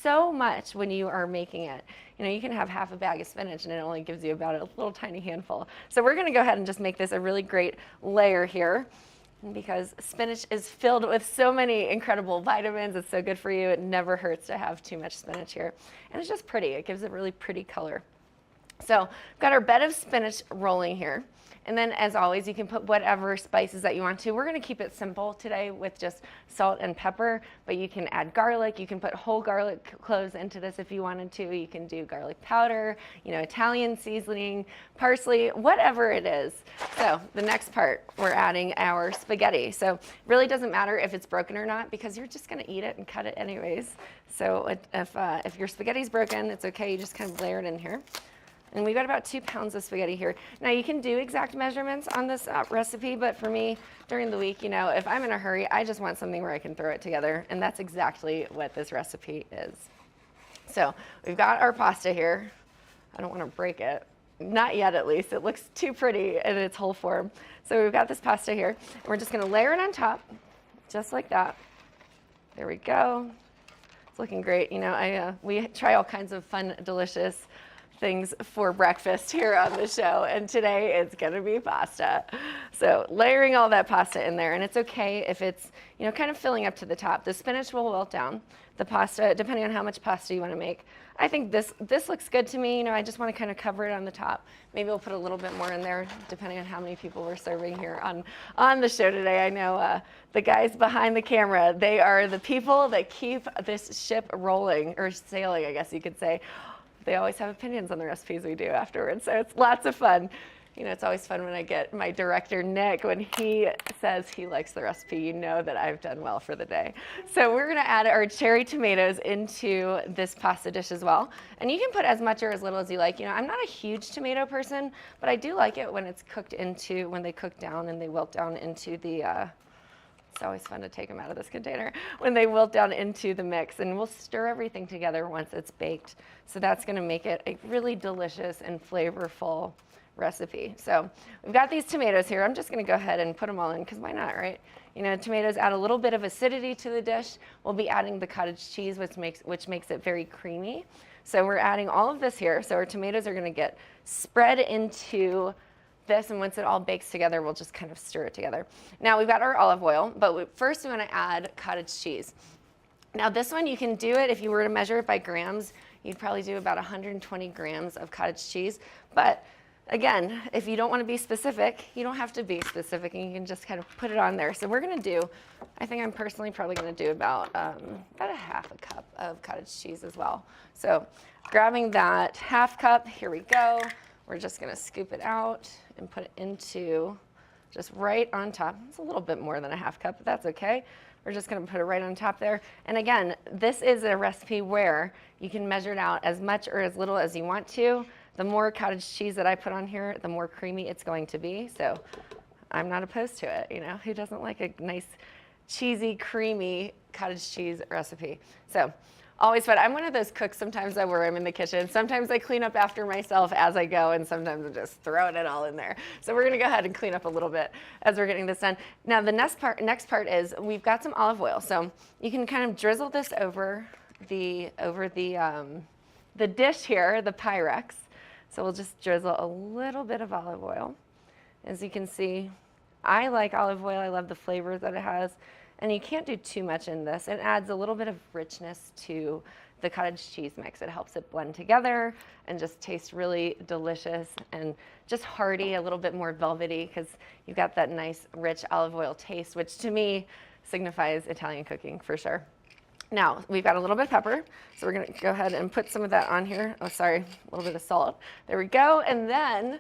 so much when you are making it. You know, you can have half a bag of spinach and it only gives you about a little tiny handful. So we're gonna go ahead and just make this a really great layer here. Because spinach is filled with so many incredible vitamins. It's so good for you. It never hurts to have too much spinach here. And it's just pretty. It gives it really pretty color. So we've got our bed of spinach rolling here. And then as always, you can put whatever spices that you want to. We're gonna keep it simple today with just salt and pepper, but you can add garlic. You can put whole garlic cloves into this if you wanted to. You can do garlic powder, you know, Italian seasoning, parsley, whatever it is. So the next part, we're adding our spaghetti. So it really doesn't matter if it's broken or not because you're just gonna eat it and cut it anyways. So if your spaghetti's broken, it's okay, you just kind of layer it in here. And we've got about 2 pounds of spaghetti here. Now you can do exact measurements on this recipe, but for me, during the week, you know, if I'm in a hurry, I just want something where I can throw it together, and that's exactly what this recipe is. So we've got our pasta here. I don't want to break it. Not yet, at least. It looks too pretty in its whole form. So we've got this pasta here, and we're just gonna layer it on top, just like that. There we go. It's looking great. You know, we try all kinds of fun, delicious things for breakfast here on the show, and today it's gonna be pasta. So layering all that pasta in there, and it's okay if it's, you know, kind of filling up to the top. The spinach will wilt down. The pasta, depending on how much pasta you wanna make. I think this looks good to me. You know, I just wanna kind of cover it on the top. Maybe we'll put a little bit more in there, depending on how many people we're serving here on the show today. I know the guys behind the camera, they are the people that keep this ship rolling, or sailing, I guess you could say. They always have opinions on the recipes we do afterwards, so it's lots of fun. You know, it's always fun when I get my director, Nick, when he says he likes the recipe, you know that I've done well for the day. So we're gonna add our cherry tomatoes into this pasta dish as well. And you can put as much or as little as you like. You know, I'm not a huge tomato person, but I do like it when it's cooked into, when they cook down and they wilt down into the, it's always fun to take them out of this container when they wilt down into the mix, and we'll stir everything together once it's baked. So that's gonna make it a really delicious and flavorful recipe. So we've got these tomatoes here. I'm just gonna go ahead and put them all in because why not, right? You know, tomatoes add a little bit of acidity to the dish. We'll be adding the cottage cheese, which makes it very creamy. So we're adding all of this here. So our tomatoes are gonna get spread into this, and once it all bakes together, we'll just kind of stir it together. Now we've got our olive oil, but first we want to add cottage cheese. Now this one, you can do it if you were to measure it by grams, you'd probably do about 120 grams of cottage cheese. But again, if you don't want to be specific, you don't have to be specific, and you can just kind of put it on there. So we're going to do, I think I'm personally probably going to do about a half a cup of cottage cheese as well. So grabbing that half cup, here we go. We're just going to scoop it out and put it into just right on top. It's a little bit more than a half cup, but that's okay. We're just going to put it right on top there. And again, this is a recipe where you can measure it out as much or as little as you want to. The more cottage cheese that I put on here, the more creamy it's going to be. So I'm not opposed to it. You know, who doesn't like a nice, cheesy, creamy cottage cheese recipe? So always fun. I'm one of those cooks sometimes where I'm in the kitchen. Sometimes I clean up after myself as I go, and sometimes I'm just throwing it all in there. So we're gonna go ahead and clean up a little bit as we're getting this done. Now the next part is we've got some olive oil. So you can kind of drizzle this over the dish here, the Pyrex. So we'll just drizzle a little bit of olive oil. As you can see, I like olive oil. I love the flavors that it has. And you can't do too much in this. It adds a little bit of richness to the cottage cheese mix. It helps it blend together and just taste really delicious and just hearty, a little bit more velvety, because you've got that nice rich olive oil taste, which to me signifies Italian cooking for sure. Now, we've got a little bit of pepper, so we're gonna go ahead and put some of that on here. Oh, sorry, a little bit of salt. There we go. And then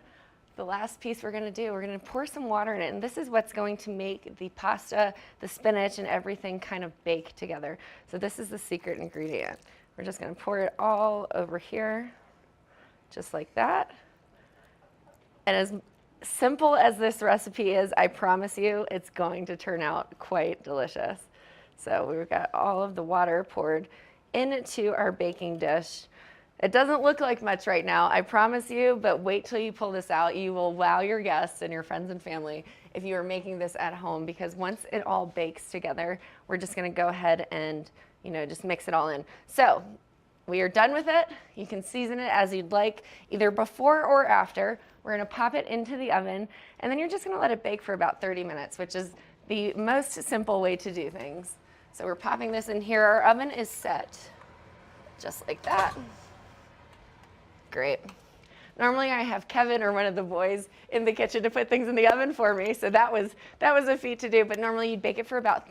the last piece we're gonna do, we're gonna pour some water in it, and this is what's going to make the pasta, the spinach, and everything kind of bake together. So this is the secret ingredient. We're just gonna pour it all over here, just like that. And as simple as this recipe is, I promise you, it's going to turn out quite delicious. So we've got all of the water poured into our baking dish. It doesn't look like much right now, I promise you, but wait till you pull this out. You will wow your guests and your friends and family if you are making this at home, because once it all bakes together, we're just gonna go ahead and, you know, just mix it all in. So we are done with it. You can season it as you'd like, either before or after. We're gonna pop it into the oven, and then you're just gonna let it bake for about 30 minutes, which is the most simple way to do things. So we're popping this in here. Our oven is set just like that. Great. Normally I have Kevin or one of the boys in the kitchen to put things in the oven for me, so that was a feat to do, but normally you'd bake it for about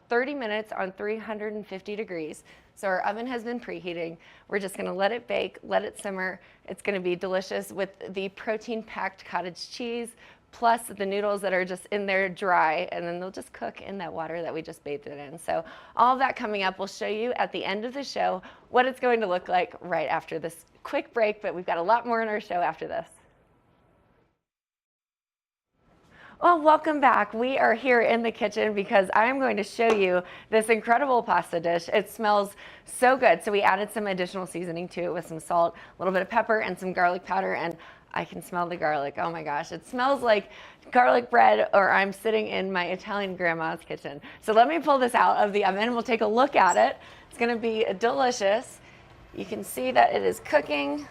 30 minutes on 350 degrees. So our oven has been preheating. We're just gonna let it bake, let it simmer. It's gonna be delicious with the protein-packed cottage cheese, plus the noodles that are just in there dry, and then they'll just cook in that water that we just bathed it in. So all of that coming up, we'll show you at the end of the show what it's going to look like right after this quick break, but we've got a lot more in our show after this. Well, welcome back. We are here in the kitchen because I'm going to show you this incredible pasta dish. It smells so good. So we added some additional seasoning to it with some salt, a little bit of pepper, and some garlic powder, and I can smell the garlic. Oh my gosh, it smells like garlic bread, or I'm sitting in my Italian grandma's kitchen. So let me pull this out of the oven. We'll take a look at it. It's gonna be delicious. You can see that it is cooking.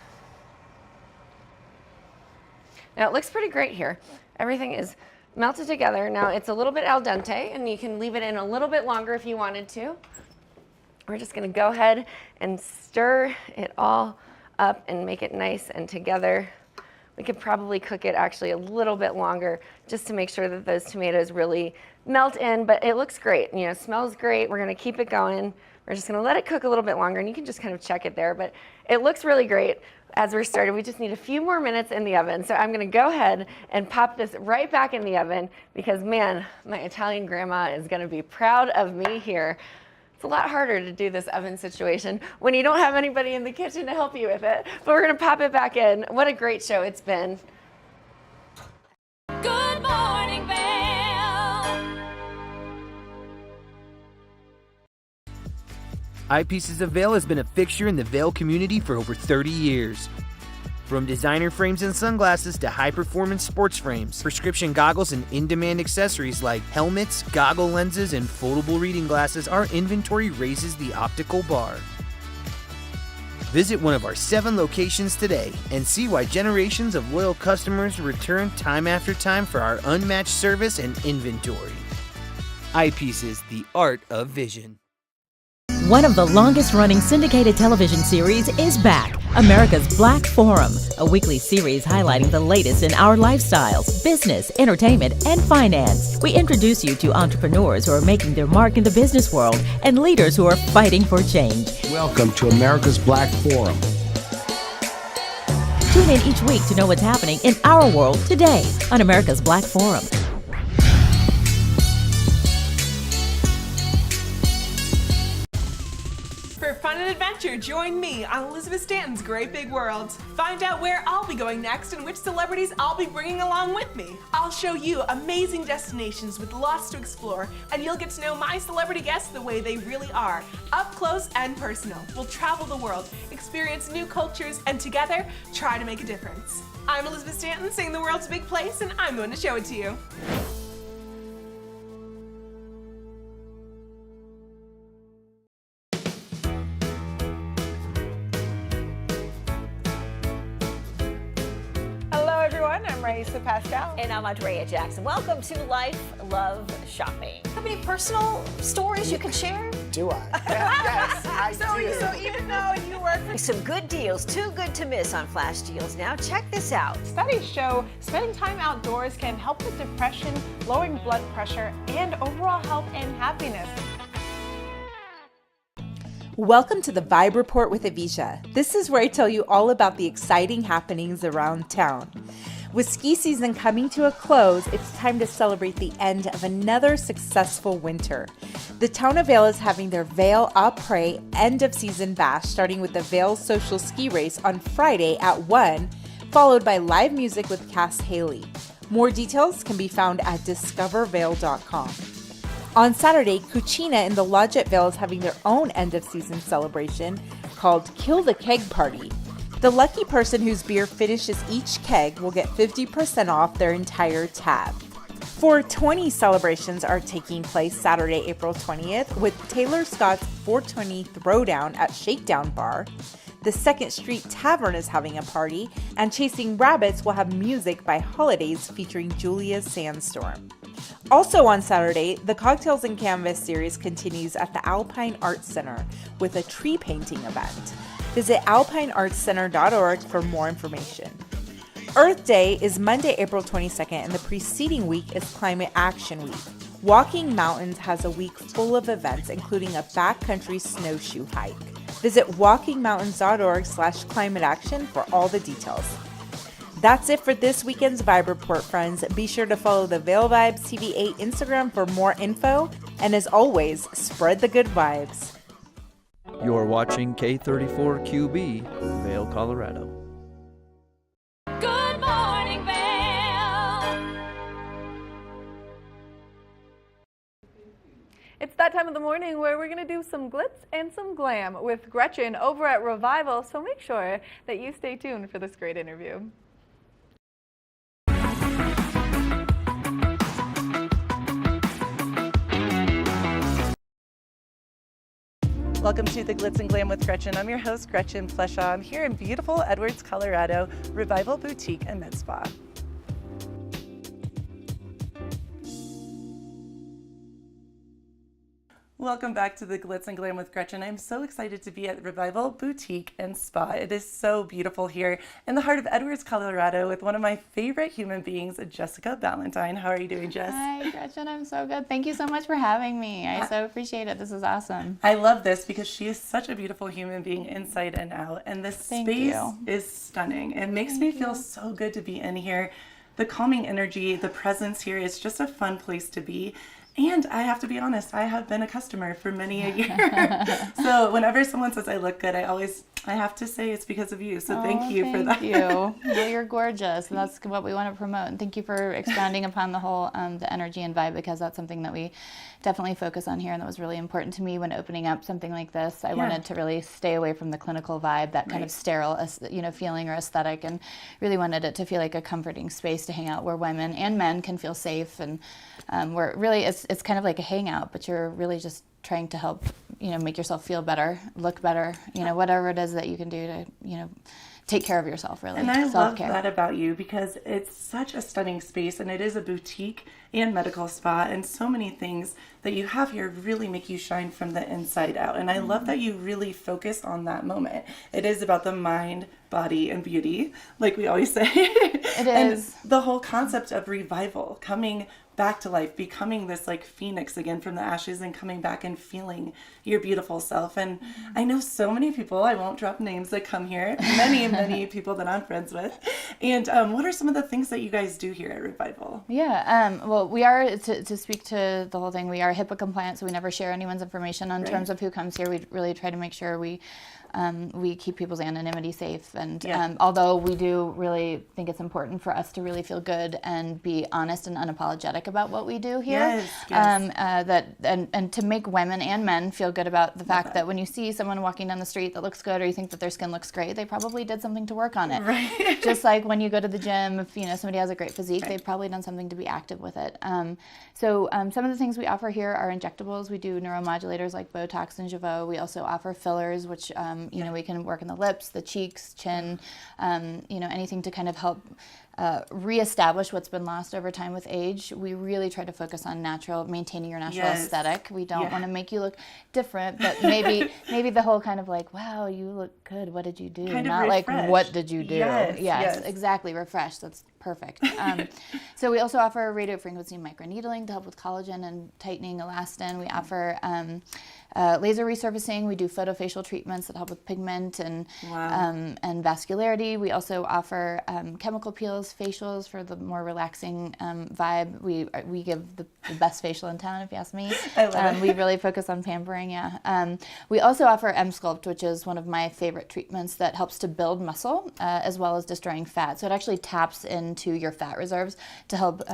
Now it looks pretty great here. Everything is melted together. Now it's a little bit al dente, and you can leave it in a little bit longer if you wanted to. We're just gonna go ahead and stir it all up and make it nice and together. We could probably cook it actually a little bit longer just to make sure that those tomatoes really melt in, but it looks great. You know, it smells great. We're gonna keep it going. We're just gonna let it cook a little bit longer, and you can just kind of check it there, but it looks really great. As we're started, we just need a few more minutes in the oven. So I'm gonna go ahead and pop this right back in the oven because man, my Italian grandma is gonna be proud of me here. It's a lot harder to do this oven situation when you don't have anybody in the kitchen to help you with it. But we're gonna pop it back in. What a great show it's been. Good morning, Vail. Eyepieces of Vail has been a fixture in the Vail community for over 30 years. From designer frames and sunglasses to high-performance sports frames, prescription goggles, and in-demand accessories like helmets, goggle lenses, and foldable reading glasses, our inventory raises the optical bar. Visit one of our 7 locations today and see why generations of loyal customers return time after time for our unmatched service and inventory. Eyepieces, the art of vision. One of the longest-running syndicated television series is back, America's Black Forum, a weekly series highlighting the latest in our lifestyles, business, entertainment, and finance. We introduce you to entrepreneurs who are making their mark in the business world and leaders who are fighting for change. Welcome to America's Black Forum. Tune in each week to know what's happening in our world today on America's Black Forum. For fun and adventure, join me on Elizabeth Stanton's Great Big World. Find out where I'll be going next and which celebrities I'll be bringing along with me. I'll show you amazing destinations with lots to explore, and you'll get to know my celebrity guests the way they really are, up close and personal. We'll travel the world, experience new cultures, and together, try to make a difference. I'm Elizabeth Stanton, saying the world's a big place, and I'm going to show it to you. I'm Raisa Pascal. And I'm Andrea Jackson. Welcome to Life, Love, Shopping. Have any personal stories you can share? Do I? Yes, I do. So even though you work for... Some good deals, too good to miss on Flash Deals. Now check this out. Studies show spending time outdoors can help with depression, lowering blood pressure, and overall health and happiness. Welcome to the Vibe Report with Avisha. This is where I tell you all about the exciting happenings around town. With ski season coming to a close, it's time to celebrate the end of another successful winter. The town of Vail is having their Vail Après end of season bash, starting with the Vail Social Ski Race on Friday at 1, followed by live music with Cass Haley. More details can be found at discovervail.com. On Saturday, Cucina in the Lodge at Vail is having their own end of season celebration called Kill the Keg Party. The lucky person whose beer finishes each keg will get 50% off their entire tab. 420 celebrations are taking place Saturday, April 20th with Taylor Scott's 420 Throwdown at Shakedown Bar. The 2nd Street Tavern is having a party, and Chasing Rabbits will have music by Holidays featuring Julia Sandstorm. Also on Saturday, the Cocktails and Canvas series continues at the Alpine Arts Center with a tree painting event. Visit alpineartscenter.org for more information. Earth Day is Monday, April 22nd, and the preceding week is Climate Action Week. Walking Mountains has a week full of events, including a backcountry snowshoe hike. Visit walkingmountains.org/climateaction for all the details. That's it for this weekend's Vibe Report, friends. Be sure to follow the Vail Vibes TV8 Instagram for more info. And as always, spread the good vibes. You're watching K34QB, Vail, Colorado. Good morning, Vail. It's that time of the morning where we're going to do some glitz and some glam with Gretchen over at Revival, so make sure that you stay tuned for this great interview. Welcome to the Glitz and Glam with Gretchen. I'm your host, Gretchen Pleshaw. I'm here in beautiful Edwards, Colorado, Revival Boutique and Med Spa. Welcome back to the Glitz and Glam with Gretchen. I'm so excited to be at Revival Boutique and Spa. It is so beautiful here in the heart of Edwards, Colorado with one of my favorite human beings, Jessica Ballantyne. How are you doing, Jess? Hi, Gretchen. I'm so good. Thank you so much for having me. I so appreciate it. This is awesome. I love this because she is such a beautiful human being inside and out. And this space is stunning. It makes me feel so good to be in here. The calming energy, the presence here is just a fun place to be. And I have to be honest, I have been a customer for many a year. So whenever someone says I look good, I have to say it's because of you. So thank you for that. Thank you. Well, you're gorgeous. And that's what we want to promote. And thank you for expanding upon the whole the energy and vibe, because that's something that we definitely focus on here. And that was really important to me when opening up something like this. I wanted to really stay away from the clinical vibe, that kind of sterile, feeling or aesthetic, and really wanted it to feel like a comforting space to hang out where women and men can feel safe. And where really it's kind of like a hangout, but you're really just trying to help, make yourself feel better, look better, whatever it is that you can do to, take care of yourself, really. And I Self-care. love that about you, because it's such a stunning space, and it is a boutique and medical spa, and so many things that you have here really make you shine from the inside out. And I love that you really focus on that moment. It is about the mind, body, and beauty, like we always say. It is. And the whole concept of revival, coming back to life, becoming this like phoenix again from the ashes, and coming back and feeling your beautiful self. And I know so many people, I won't drop names, that come here, many people that I'm friends with. And what are some of the things that you guys do here at Revival? Yeah, well, we are, to speak to the whole thing, we are HIPAA compliant, so we never share anyone's information in terms of who comes here. We really try to make sure we keep people's anonymity safe. And although we do really think it's important for us to really feel good and be honest and unapologetic about what we do here, and to make women and men feel good about the fact that when you see someone walking down the street that looks good, or you think that their skin looks great, they probably did something to work on it. Right. Just like when you go to the gym, if somebody has a great physique, they've probably done something to be active with it. So some of the things we offer here are injectables. We do neuromodulators like Botox and Jeuveau. We also offer fillers, which we can work in the lips, the cheeks, chin, anything to kind of help reestablish what's been lost over time with age. We really try to focus on maintaining your natural aesthetic. We don't want to make you look different, but maybe the whole kind of like, wow, you look good, what did you do? Kind Not of like, refresh. what did you do? Yes, Exactly, refresh. That's perfect. So we also offer radio frequency microneedling to help with collagen and tightening elastin. We offer laser resurfacing. We do photofacial treatments that help with pigment and vascularity. We also offer chemical peels, facials for the more relaxing vibe. We give the best facial in town, if you ask me. I love it. We really focus on pampering, we also offer M-Sculpt, which is one of my favorite treatments that helps to build muscle as well as destroying fat. So it actually taps into your fat reserves to help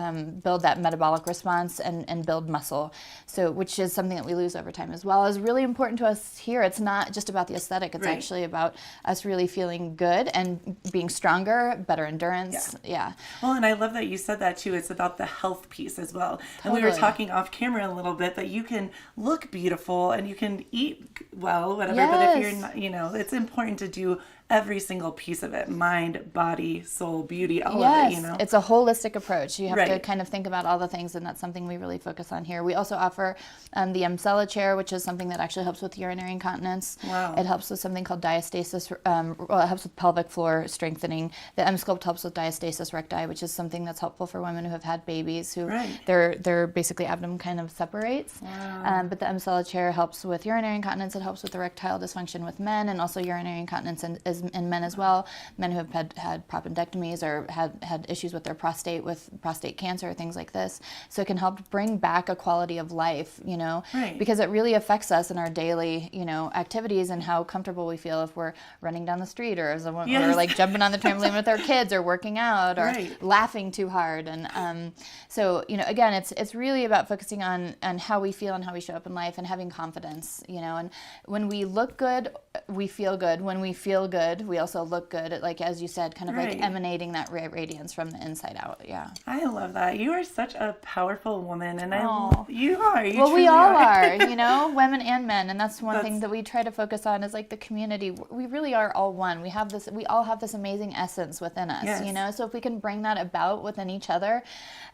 build that metabolic response and build muscle, which is something that we lose over time as well. Is really important to us here. It's not just about the aesthetic. It's actually about us really feeling good and being stronger, better endurance. Yeah. Well, and I love that you said that too. It's about the health piece as well. And we were talking off camera a little bit that you can look beautiful and you can eat well, whatever. But if you're not, it's important to do every single piece of it: mind, body, soul, beauty, all of it, It's a holistic approach. You have to kind of think about all the things, and that's something we really focus on here. We also offer the Emcella chair, which is something that actually helps with urinary incontinence. Wow. It helps with something called diastasis, it helps with pelvic floor strengthening. The M-Sculpt helps with diastasis recti, which is something that's helpful for women who have had babies, who their basically abdomen kind of separates. Wow. But the Emcella chair helps with urinary incontinence. It helps with erectile dysfunction with men, and also urinary incontinence in men as well. Men who have had propendectomies or had issues with their prostate, with prostate cancer, things like this. So it can help bring back a quality of life, because it really affects us in our daily, activities and how comfortable we feel if we're running down the street, or or like jumping on the trampoline with our kids, or working out, or laughing too hard. And so again, it's really about focusing on how we feel and how we show up in life, and having confidence, and when we look good, we feel good. When we feel good, we also look good, like as you said, kind of like emanating that radiance from the inside out. Yeah. I love that. You are such a powerful woman, and you we all are, women and men, and that's one thing that we try to focus on is like the community. We really are all one. We all have this amazing essence within us, so if we can bring that about within each other.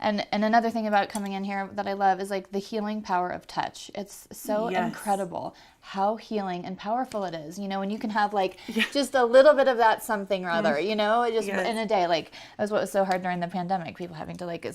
And another thing about coming in here that I love is like the healing power of touch. It's so incredible how healing and powerful it is, when you can have like just a little bit of that something or other, just in a day. Like that's what was so hard during the pandemic, people having to like,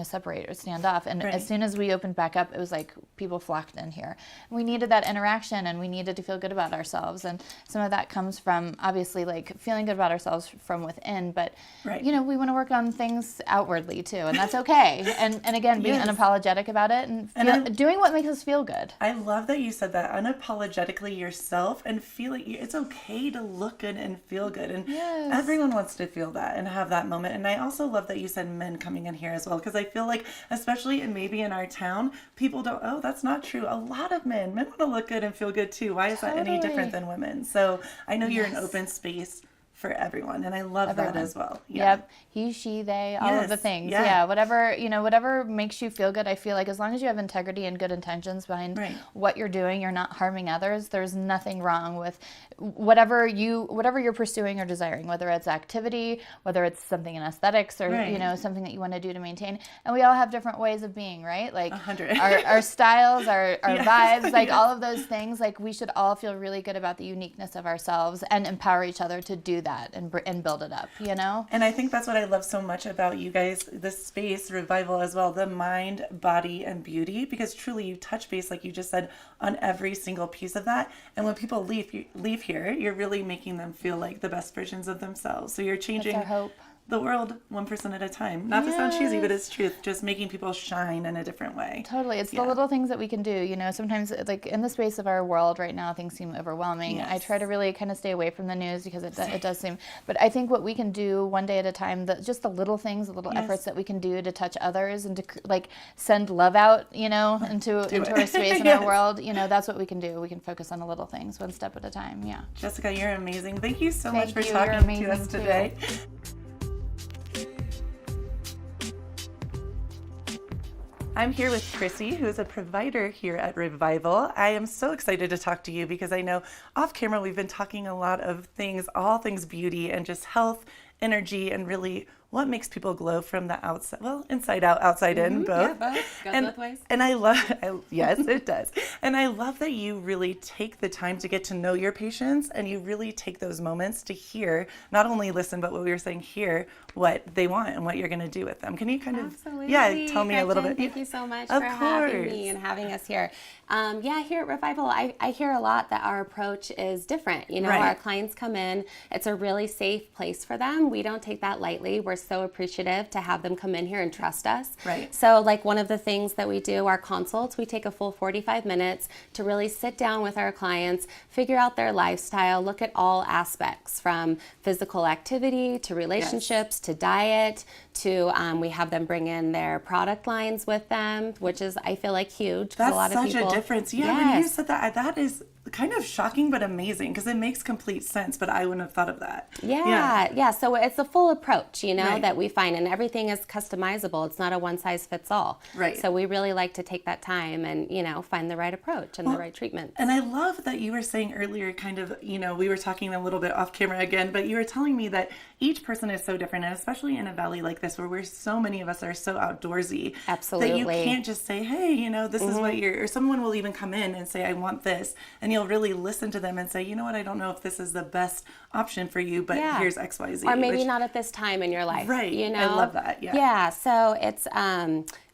separate or stand off. And as soon as we opened back up, it was like people flocked in here. We needed that interaction, and we needed to feel good about ourselves. And some of that comes from obviously like feeling good about ourselves from within, but we want to work on things outwardly too, and that's okay. And again, being unapologetic about it and doing what makes us feel good. I love that you said that, unapologetically yourself, and feeling it's okay to look good and feel good. And everyone wants to feel that and have that moment. And I also love that you said men coming in here as well, because I feel like, especially maybe in our town, people don't, that's not true. A lot of men want to look good and feel good too. Why is that any different than women? So I know you're an open space for everyone. And I love that as well. Yep. He, she, they, all of the things. Yeah. Whatever, whatever makes you feel good. I feel like as long as you have integrity and good intentions behind what you're doing, you're not harming others. There's nothing wrong with whatever you're pursuing or desiring, whether it's activity, whether it's something in aesthetics or, something that you want to do to maintain. And we all have different ways of being, right? Like our styles, our vibes, like all of those things, like we should all feel really good about the uniqueness of ourselves and empower each other to do that and build it up, And I think that's what I love so much about you guys, this space, Revival as well, the mind, body, and beauty, because truly you touch base, like you just said, on every single piece of that. And when people leave here, you're really making them feel like the best versions of themselves. So you're changing That's our hope. The world one person at a time. Not to sound cheesy, but it's truth. Just making people shine in a different way. Totally. It's the little things that we can do. Sometimes like in the space of our world right now, things seem overwhelming. I try to really kind of stay away from the news because it does seem, but I think what we can do one day at a time, just the little things, the little efforts that we can do to touch others and to like send love out, into our space in our world, that's what we can do. We can focus on the little things one step at a time. Yeah. Jessica, you're amazing. Thank you so much for talking to us today. I'm here with Chrissy, who's a provider here at Revival. I am so excited to talk to you because I know off camera we've been talking a lot of things, all things beauty and just health, energy, and really what makes people glow from the outside, inside out, outside in, both. Yeah, both. Goes both ways. And yes, it does. And I love that you really take the time to get to know your patients and you really take those moments to hear, not only listen, but what we were saying, hear what they want and what you're going to do with them. Can you kind of, tell me a little bit? Thank you so much for having me and having us here. Here at Revival, I hear a lot that our approach is different. Our clients come in, it's a really safe place for them. We don't take that lightly. We're so appreciative to have them come in here and trust us. Right. So like one of the things that we do, our consults, we take a full 45 minutes to really sit down with our clients, figure out their lifestyle, look at all aspects from physical activity to relationships to diet to we have them bring in their product lines with them, which is, I feel like, huge. That's a lot of people, such a difference. Yeah, when you said that is kind of shocking but amazing because it makes complete sense, but I wouldn't have thought of that. Yeah. So it's a full approach, that we find, and everything is customizable. It's not a one size fits all. Right. So we really like to take that time and, find the right approach and the right treatment. And I love that you were saying earlier kind of, we were talking a little bit off camera again, but you were telling me that each person is so different, and especially in a valley like this where so many of us are so outdoorsy. Absolutely. That you can't just say, hey, this is what or someone will even come in and say, I want this. And you'll really listen to them and say, I don't know if this is the best option for you, but here's X, Y, Z. Or maybe not at this time in your life. Right. I love that. Yeah. So it's,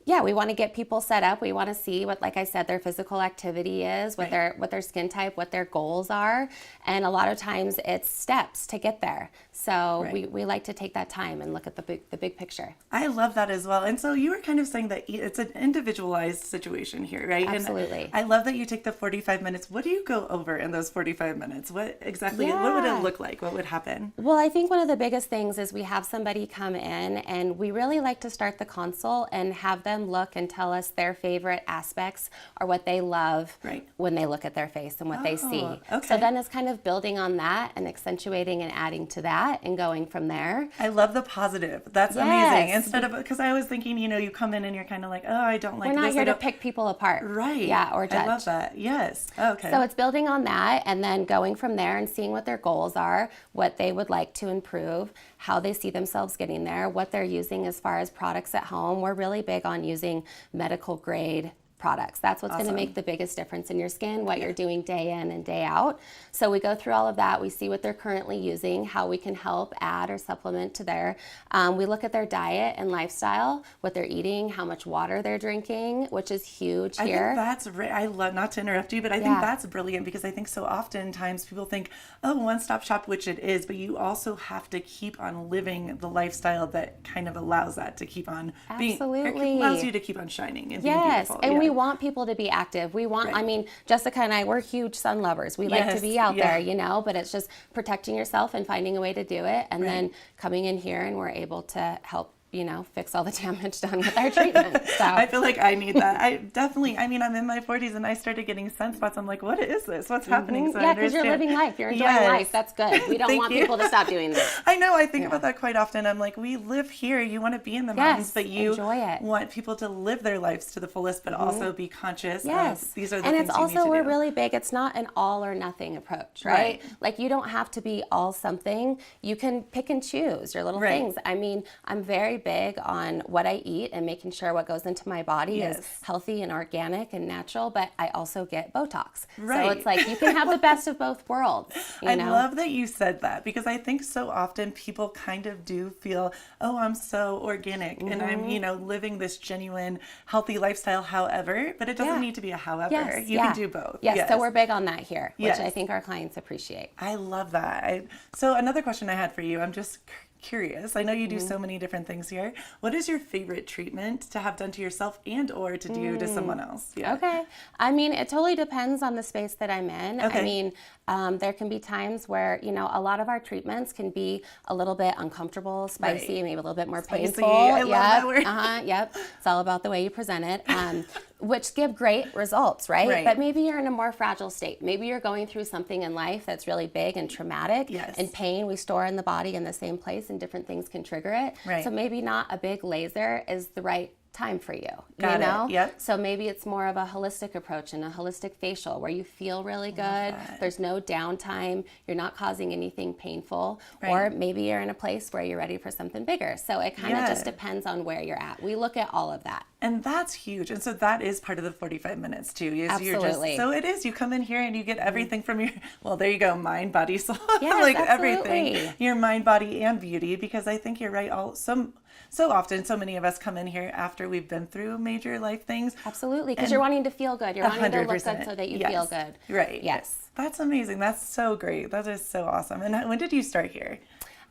we want to get people set up. We want to see what, like I said, their physical activity is, what their skin type, what their goals are. And a lot of times it's steps to get there. So we like to take that time and look at the big picture. I love that as well. And so you were kind of saying that it's an individualized situation here, right? Absolutely. And I love that you take the 45 minutes. What do you go over in those 45 minutes? What exactly, what would it look like? What would happen? Well, I think one of the biggest things is we have somebody come in and we really like to start the consult and have them look and tell us their favorite aspects or what they love when they look at their face and what they see. Okay. So then it's kind of building on that and accentuating and adding to that and going from there. I love the positive. That's amazing. Instead of, because I was thinking, you come in and you're kind of like, oh, I don't like this. We're not here to pick people apart. Right. Yeah, or judge. I love that. Yes. Okay. So it's building on that and then going from there and seeing what their goals are, what they would like to improve, how they see themselves getting there, what they're using as far as products at home. We're really big on using medical grade products. That's what's going to make the biggest difference in your skin, what you're doing day in and day out. So we go through all of that. We see what they're currently using, how we can help add or supplement to their, we look at their diet and lifestyle, what they're eating, how much water they're drinking, which is huge here. I think that's, I love, not to interrupt you, but I think that's brilliant because I think so oftentimes people think, oh, one-stop shop, which it is, but you also have to keep on living the lifestyle that kind of allows that to keep on being, allows you to keep on shining and being beautiful. And we want people to be active. We want, I mean, Jessica and I, we're huge sun lovers. We like to be out there, but it's just protecting yourself and finding a way to do it and then coming in here and we're able to help fix all the damage done with our treatment. So I feel like I need that. I'm in my 40s and I started getting sunspots. I'm like, what is this? What's happening? So yeah, because you're living life. You're enjoying life. That's good. We don't want people to stop doing that. I know. I think about that quite often. I'm like, we live here. You want to be in the mountains, but you enjoy it. Want people to live their lives to the fullest, but also be conscious. Yes. These are the and things it's you need to also, we're do. really big. It's not an all or nothing approach, right? Like you don't have to be all something. You can pick and choose your little things. I mean, I'm very big on what I eat and making sure what goes into my body is healthy and organic and natural, but I also get Botox. So it's like you can have the best of both worlds. I love that you said that, because I think so often people kind of do feel, oh, I'm so organic and I'm, living this genuine, healthy lifestyle, however, but it doesn't need to be a however. You can do both. Yes, so we're big on that here, which I think our clients appreciate. I love that. So another question I had for you, I'm just curious. I know you do so many different things here. What is your favorite treatment to have done to yourself and or to do to someone else? Okay. I mean, it totally depends on the space that I'm in. Okay. I mean, there can be times where, a lot of our treatments can be a little bit uncomfortable, spicy, maybe a little bit more painful. I love that word. Yep. It's all about the way you present it. Which give great results, right? But maybe you're in a more fragile state. Maybe you're going through something in life that's really big and traumatic. And pain we store in the body in the same place, and different things can trigger it. So maybe not a big laser is the right time for you. Got it. Yep. So maybe it's more of a holistic approach and a holistic facial where you feel really good. There's no downtime. You're not causing anything painful. Or maybe you're in a place where you're ready for something bigger. So it kind of just depends on where you're at. We look at all of that. And that's huge. And so that is part of the 45 minutes too. Absolutely. So it is. You come in here and you get everything from your, well, there you go, mind, body, soul. Yes, like absolutely. everything. Your mind, body, and beauty. Because I think you're right. So often, so many of us come in here after we've been through major life things. Absolutely, because you're wanting to feel good. You're wanting to look good so that you feel good. Right. Yes. That's amazing. That's so great. That is so awesome. And when did you start here?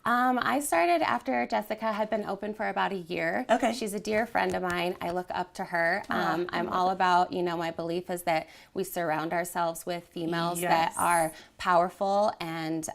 I started after Jessica had been open for about a year. Okay. She's a dear friend of mine. I look up to her. I'm all about, my belief is that we surround ourselves with females that are powerful and,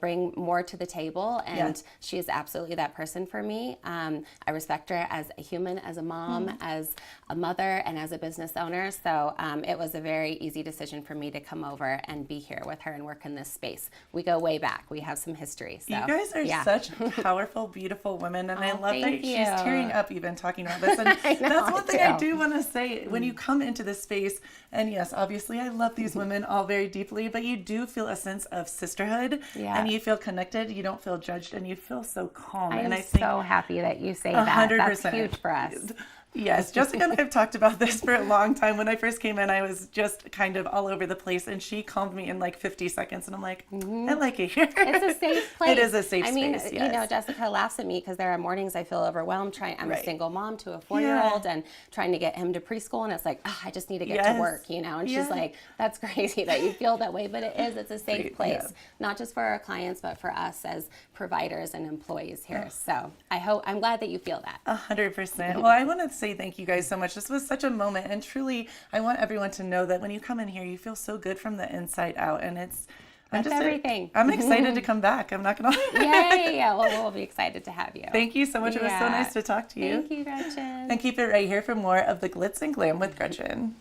bring more to the table. And she is absolutely that person for me. I respect her as a human, as a mom, as a mother, and as a business owner. So it was a very easy decision for me to come over and be here with her and work in this space. We go way back. We have some history. So. You guys are such powerful, beautiful women, and I love that she's tearing up even talking about this. And that's one thing I do want to say. When you come into this space, and yes, obviously I love these women all very deeply, but you do feel a sense of sisterhood, and you feel connected. You don't feel judged, and you feel so calm. I am think so happy that you say that. 100%. That's huge for us. Yes, Jessica and I have talked about this for a long time. When I first came in, I was just kind of all over the place, and she calmed me in like 50 seconds, and I'm like, I like it here. It's a safe place. It is a safe space, I mean, Jessica laughs at me because there are mornings I feel overwhelmed. I'm a single mom to a 4-year-old and trying to get him to preschool, and it's like, I just need to get to work, And she's like, that's crazy that you feel that way, but it's a safe place, not just for our clients, but for us as providers and employees here. So I'm glad that you feel that. 100%. Well, I want to say thank you guys so much. This was such a moment, and truly, I want everyone to know that when you come in here, you feel so good from the inside out, and That's everything. I'm excited to come back. I'm not gonna. Yeah. Well, we'll be excited to have you. Thank you so much. It was so nice to talk to you. Thank you, Gretchen. And keep it right here for more of the Glitz and Glam with Gretchen.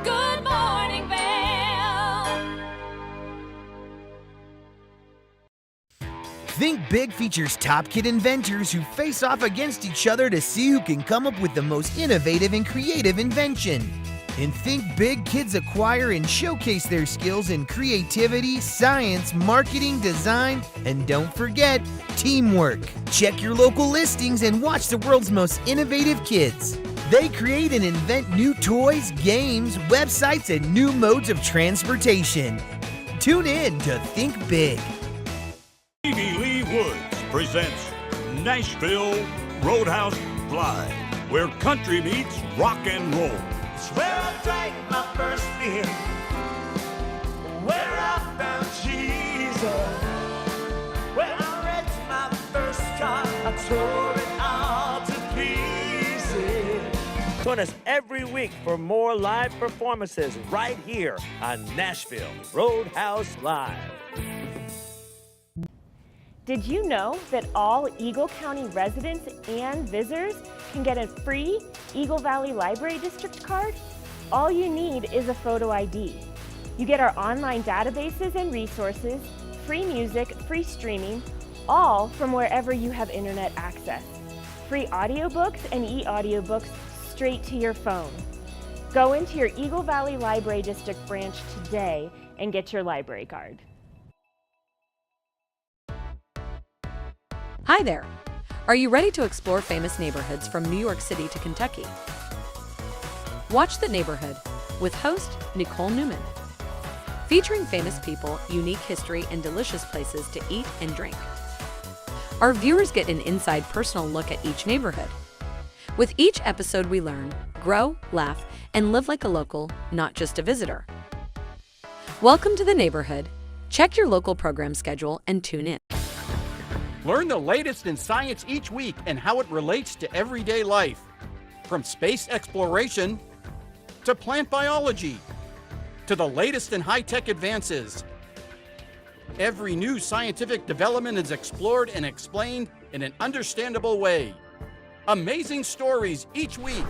Good morning, Vail. Think Big features top kid inventors who face off against each other to see who can come up with the most innovative and creative invention. In Think Big, kids acquire and showcase their skills in creativity, science, marketing, design, and don't forget, teamwork. Check your local listings and watch the world's most innovative kids. They create and invent new toys, games, websites, and new modes of transportation. Tune in to Think Big. Stevie Lee Woods presents Nashville Roadhouse Live, where country meets rock and roll. It's where I drank my first beer, where I found Jesus, where I wrecked my first car, I tore it all to pieces. Join us every week for more live performances right here on Nashville Roadhouse Live. Did you know that all Eagle County residents and visitors can get a free Eagle Valley Library District card? All you need is a photo ID. You get our online databases and resources, free music, free streaming, all from wherever you have internet access. Free audiobooks and e-audiobooks straight to your phone. Go into your Eagle Valley Library District branch today and get your library card. Hi there. Are you ready to explore famous neighborhoods from New York City to Kentucky? Watch The Neighborhood with host Nicole Newman. Featuring famous people, unique history, and delicious places to eat and drink. Our viewers get an inside personal look at each neighborhood. With each episode we learn, grow, laugh, and live like a local, not just a visitor. Welcome to The Neighborhood. Check your local program schedule and tune in. Learn the latest in science each week and how it relates to everyday life. From space exploration to plant biology to the latest in high-tech advances. Every new scientific development is explored and explained in an understandable way. Amazing stories each week.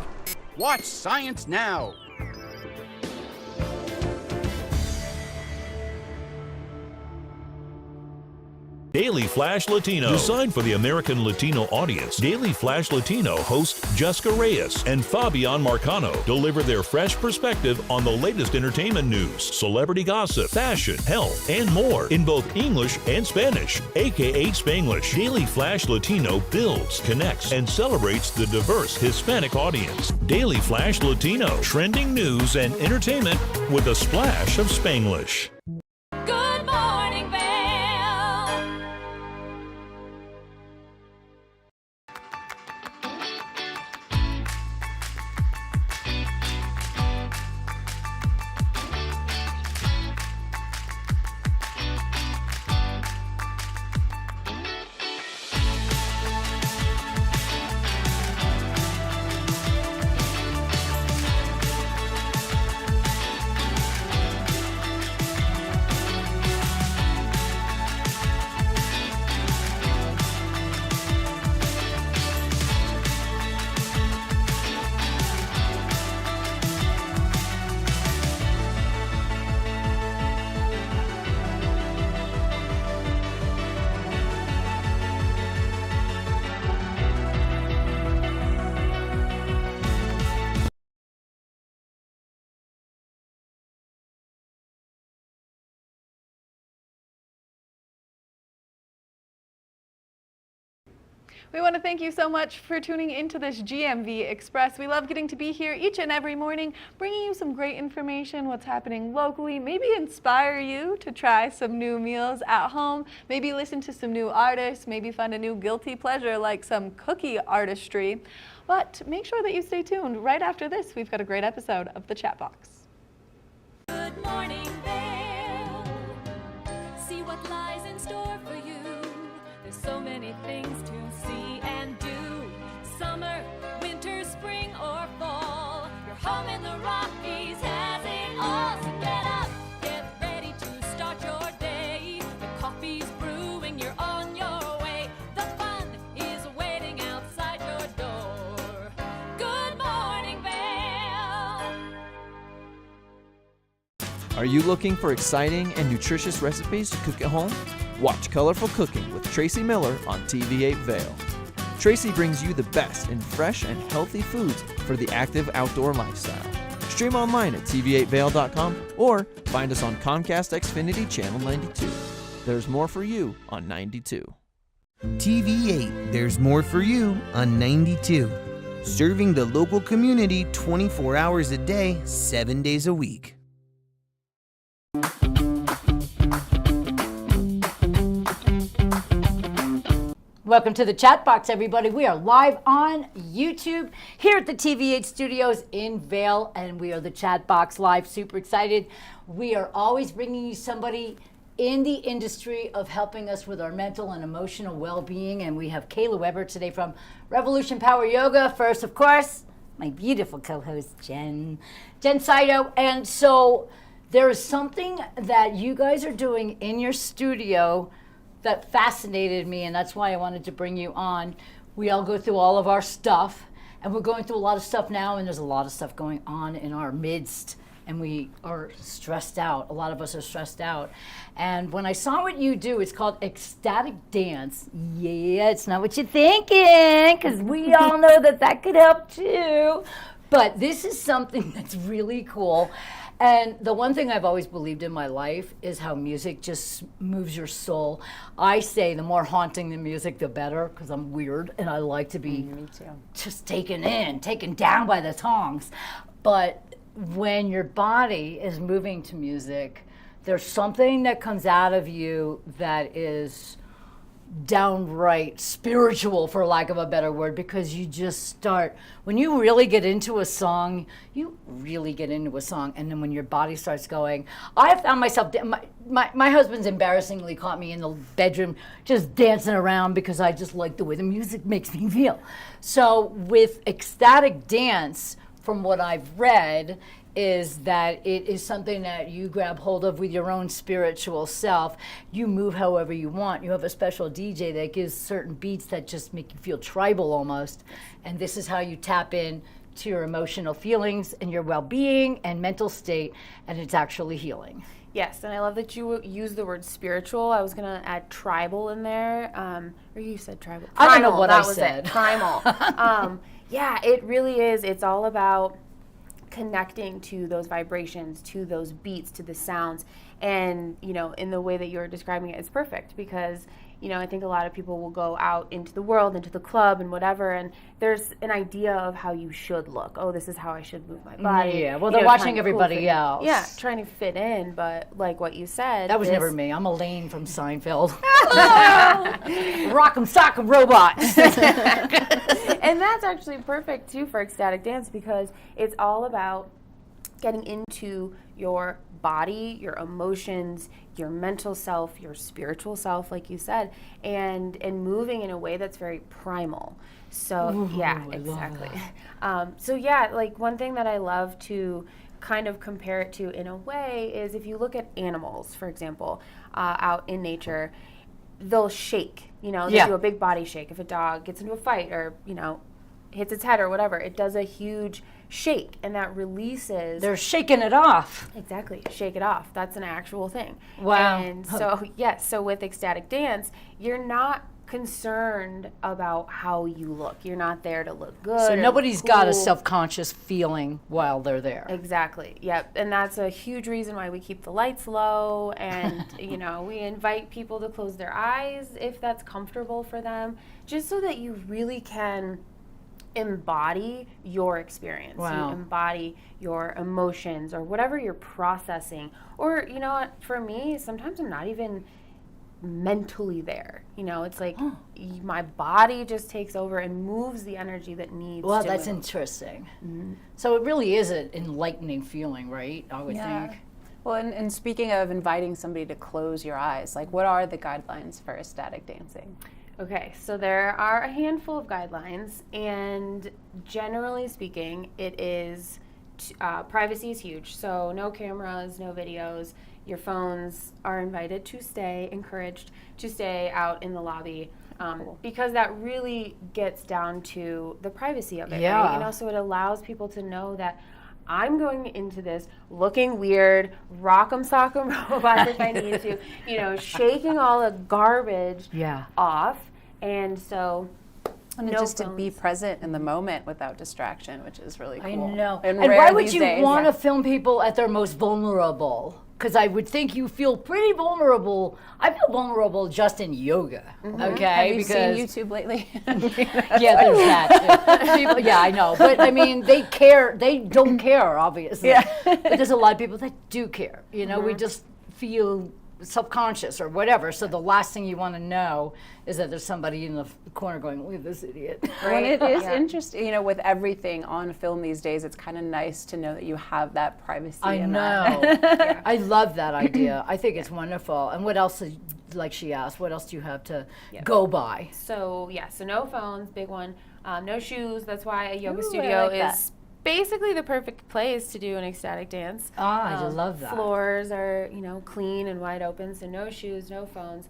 Watch Science Now. Daily Flash Latino. Designed for the American Latino audience, Daily Flash Latino hosts Jessica Reyes and Fabian Marcano deliver their fresh perspective on the latest entertainment news, celebrity gossip, fashion, health, and more in both English and Spanish, aka Spanglish. Daily Flash Latino builds, connects, and celebrates the diverse Hispanic audience. Daily Flash Latino, trending news and entertainment with a splash of Spanglish. Good morning, Vail. We want to thank you so much for tuning into this GMV Express. We love getting to be here each and every morning, bringing you some great information, what's happening locally, maybe inspire you to try some new meals at home, maybe listen to some new artists, maybe find a new guilty pleasure like some cookie artistry. But make sure that you stay tuned. Right after this, we've got a great episode of The Chat Box. Good morning, Vail. See what lies in store for you. There's so many things to see and do. Summer, winter, spring, or fall. Your home in the Rockies has it all. So get up, get ready to start your day. The coffee's brewing, you're on your way. The fun is waiting outside your door. Good morning, Vail. Are you looking for exciting and nutritious recipes to cook at home? Watch Colorful Cooking with Tracy Miller on TV8 Vail. Tracy brings you the best in fresh and healthy foods for the active outdoor lifestyle. Stream online at tv8vail.com or find us on Comcast Xfinity Channel 92. There's more for you on 92. TV8, there's more for you on 92. Serving the local community 24 hours a day, 7 days a week. Welcome to the Chat Box, everybody. We are live on YouTube here at the TV8 studios in Vail, and we are the Chat Box Live. Super excited. We are always bringing you somebody in the industry of helping us with our mental and emotional well-being, and we have Kayla Weber today from Revolution Power Yoga. First, of course, my beautiful co-host, Jen Saito. And so there is something that you guys are doing in your studio that fascinated me, and that's why I wanted to bring you on. We all go through all of our stuff, and we're going through a lot of stuff now, and there's a lot of stuff going on in our midst, and we are stressed out. A lot of us are stressed out. And when I saw what you do, it's called ecstatic dance. Yeah, it's not what you're thinking, because we all know that could help too. But this is something that's really cool. And the one thing I've always believed in my life is how music just moves your soul. I say the more haunting the music, the better, because I'm weird and I like to be just taken down by the songs. But when your body is moving to music, there's something that comes out of you that is downright spiritual, for lack of a better word, because you just start, when you really get into a song, and then when your body starts going, I have found myself, my husband's embarrassingly caught me in the bedroom just dancing around because I just like the way the music makes me feel. So with ecstatic dance, from what I've read, is that it is something that you grab hold of with your own spiritual self. You move however you want. You have a special DJ that gives certain beats that just make you feel tribal almost. And this is how you tap in to your emotional feelings and your well-being and mental state, and it's actually healing. Yes, and I love that you use the word spiritual. I was going to add tribal in there. Or you said tribal. I don't know what I was said. Primal. Yeah, it really is. It's all about connecting to those vibrations, to those beats, to the sounds. And, you know, in the way that you're describing it, it's perfect because, you know, I think a lot of people will go out into the world, into the club and whatever, and there's an idea of how you should look. Oh, this is how I should move my body. Yeah, well, they're watching everybody else. Yeah, trying to fit in, but like what you said. That was never me. I'm Elaine from Seinfeld. Rock'em sock'em robots. And that's actually perfect too for ecstatic dance because it's all about getting into your body, your emotions, your mental self, your spiritual self, like you said, and moving in a way that's very primal. So Ooh, yeah, I exactly. So yeah, like one thing that I love to kind of compare it to in a way is if you look at animals, for example, out in nature, they'll shake, you know, they do a big body shake. If a dog gets into a fight or, you know, hits its head or whatever, it does a huge shake and that releases. They're shaking it off. Exactly, shake it off. That's an actual thing. Wow. And so, yes, so with ecstatic dance, you're not concerned about how you look. You're not there to look good. So nobody's got a cool. self-conscious feeling while they're there. Exactly. Yep. And that's a huge reason why we keep the lights low and, you know, we invite people to close their eyes if that's comfortable for them, just so that you really can embody your experience. Wow. You embody your emotions or whatever you're processing. Or, you know what, for me, sometimes I'm not even mentally there. You know, it's like my body just takes over and moves the energy that needs Well, to that's move. interesting. Mm-hmm. So it really is an enlightening feeling, right? I would think. Well, and speaking of inviting somebody to close your eyes, like what are the guidelines for ecstatic dancing? Okay, so there are a handful of guidelines, and generally speaking, it is privacy is huge. So no cameras, no videos. Your phones are encouraged to stay out in the lobby, because that really gets down to the privacy of it, right? You know, so it allows people to know that I'm going into this looking weird, rock'em sock'em robots if I need to, you know, shaking all the garbage off. And so And just to be present in the moment without distraction, which is really cool. I know. And why rare would these you days. want to film people at their most vulnerable? Because I would think you feel pretty vulnerable. I feel vulnerable just in yoga. Mm-hmm. Okay, Have you because seen YouTube lately? yeah, there's that too. People, yeah, I know, but I mean, they care. They don't care, obviously. Yeah. But there's a lot of people that do care. You know, we just feel subconscious or whatever. So the last thing you want to know is that there's somebody in the corner going, "Look at this idiot." Right. Well, it is interesting, you know, with everything on film these days, it's kind of nice to know that you have that privacy. I in know. that. I love that idea. I think it's wonderful. And what else, like she asked, what else do you have to go by? So, so no phones, big one. No shoes. That's why a yoga Ooh, I studio like that. is basically the perfect place to do an ecstatic dance. I love that. Floors are, clean and wide open, so no shoes, no phones.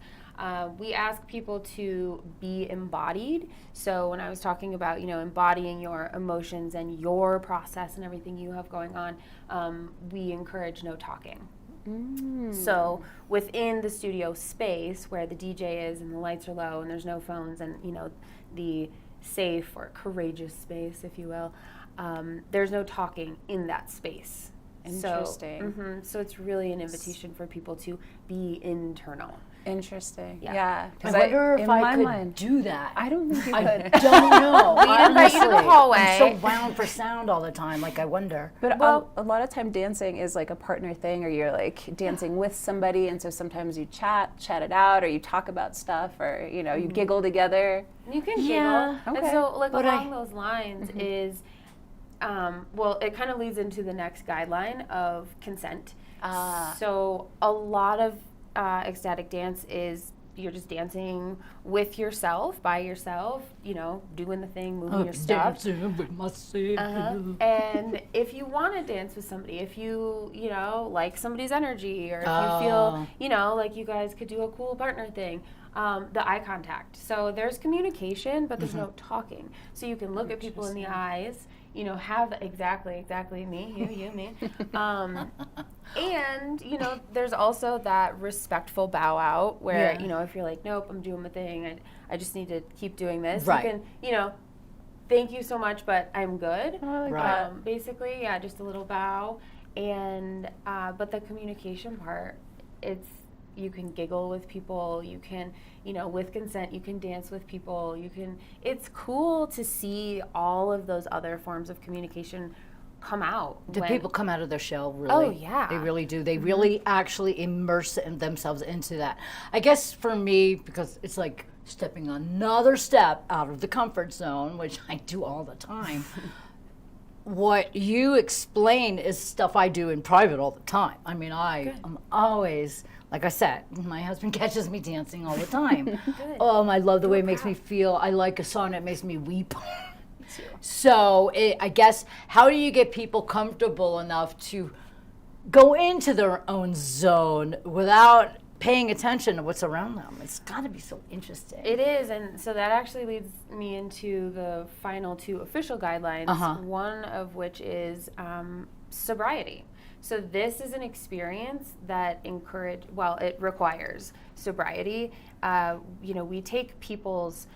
We ask people to be embodied. So when I was talking about, embodying your emotions and your process and everything you have going on, we encourage no talking. So within the studio space where the DJ is and the lights are low and there's no phones and, the safe or courageous space, if you will, there's no talking in that space. Interesting. So it's really an invitation for people to be internal. Interesting. Yeah. I wonder if in I my could mind, do that. I don't think you I could. don't know. We invite you to the Honestly, hallway. I'm so wound for sound all the time. Like, I wonder. But a lot of time dancing is like a partner thing, or you're like dancing with somebody, and so sometimes you chat it out, or you talk about stuff, or you giggle together. You can Yeah. giggle. Okay. And so like But along those lines is, it kind of leads into the next guideline of consent. So a lot of ecstatic dance is you're just dancing with yourself, by yourself, doing the thing, moving your stuff. Dancing with myself. And if you want to dance with somebody, if you, like somebody's energy, or if you feel, like you guys could do a cool partner thing, the eye contact. So there's communication, but there's no talking. So you can look at people in the eyes, have exactly me, you, me. And, there's also that respectful bow out where, if you're like, nope, I'm doing my thing, I just need to keep doing this. Right. You can, thank you so much, but I'm good. Right. Basically, just a little bow. And, but the communication part, you can giggle with people, you can, with consent, you can dance with people, it's cool to see all of those other forms of communication come out. Do people come out of their shell, really? Oh, yeah. They really do. They really actually immerse themselves into that. I guess for me, because it's like stepping another step out of the comfort zone, which I do all the time, what you explain is stuff I do in private all the time. I mean, I'm always, like I said, my husband catches me dancing all the time. I love the way it makes me feel. I like a song that makes me weep. So I guess, how do you get people comfortable enough to go into their own zone without paying attention to what's around them? It's got to be so interesting. It is, and so that actually leads me into the final two official guidelines, one of which is sobriety. So this is an experience that it requires sobriety. We take people's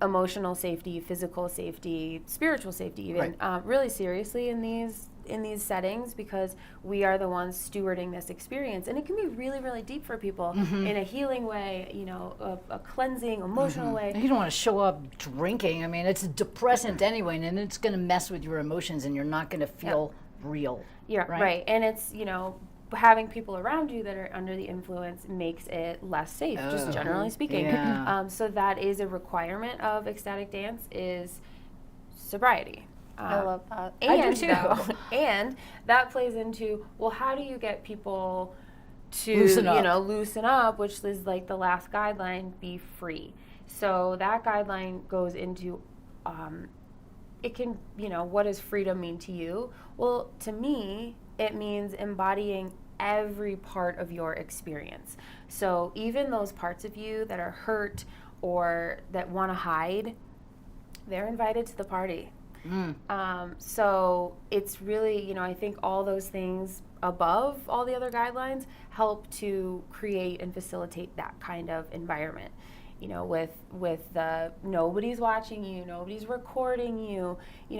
emotional safety, physical safety, spiritual safety even, really seriously in these settings, because we are the ones stewarding this experience, and it can be really, really deep for people in a healing way, a cleansing, emotional way. You don't want to show up drinking. I mean, it's a depressant anyway, and it's going to mess with your emotions, and you're not going to feel real. Yeah, right. And it's, having people around you that are under the influence makes it less safe, just generally speaking. Yeah. So that is a requirement of ecstatic dance, is sobriety. I love that. And, I do too. And that plays into, well, how do you get people to loosen up, which is like the last guideline, be free. So that guideline goes into it can, what does freedom mean to you? Well, to me, it means embodying every part of your experience. So even those parts of you that are hurt or that want to hide, they're invited to the party. So it's really, I think all those things above all the other guidelines help to create and facilitate that kind of environment. With the nobody's watching you, nobody's recording you,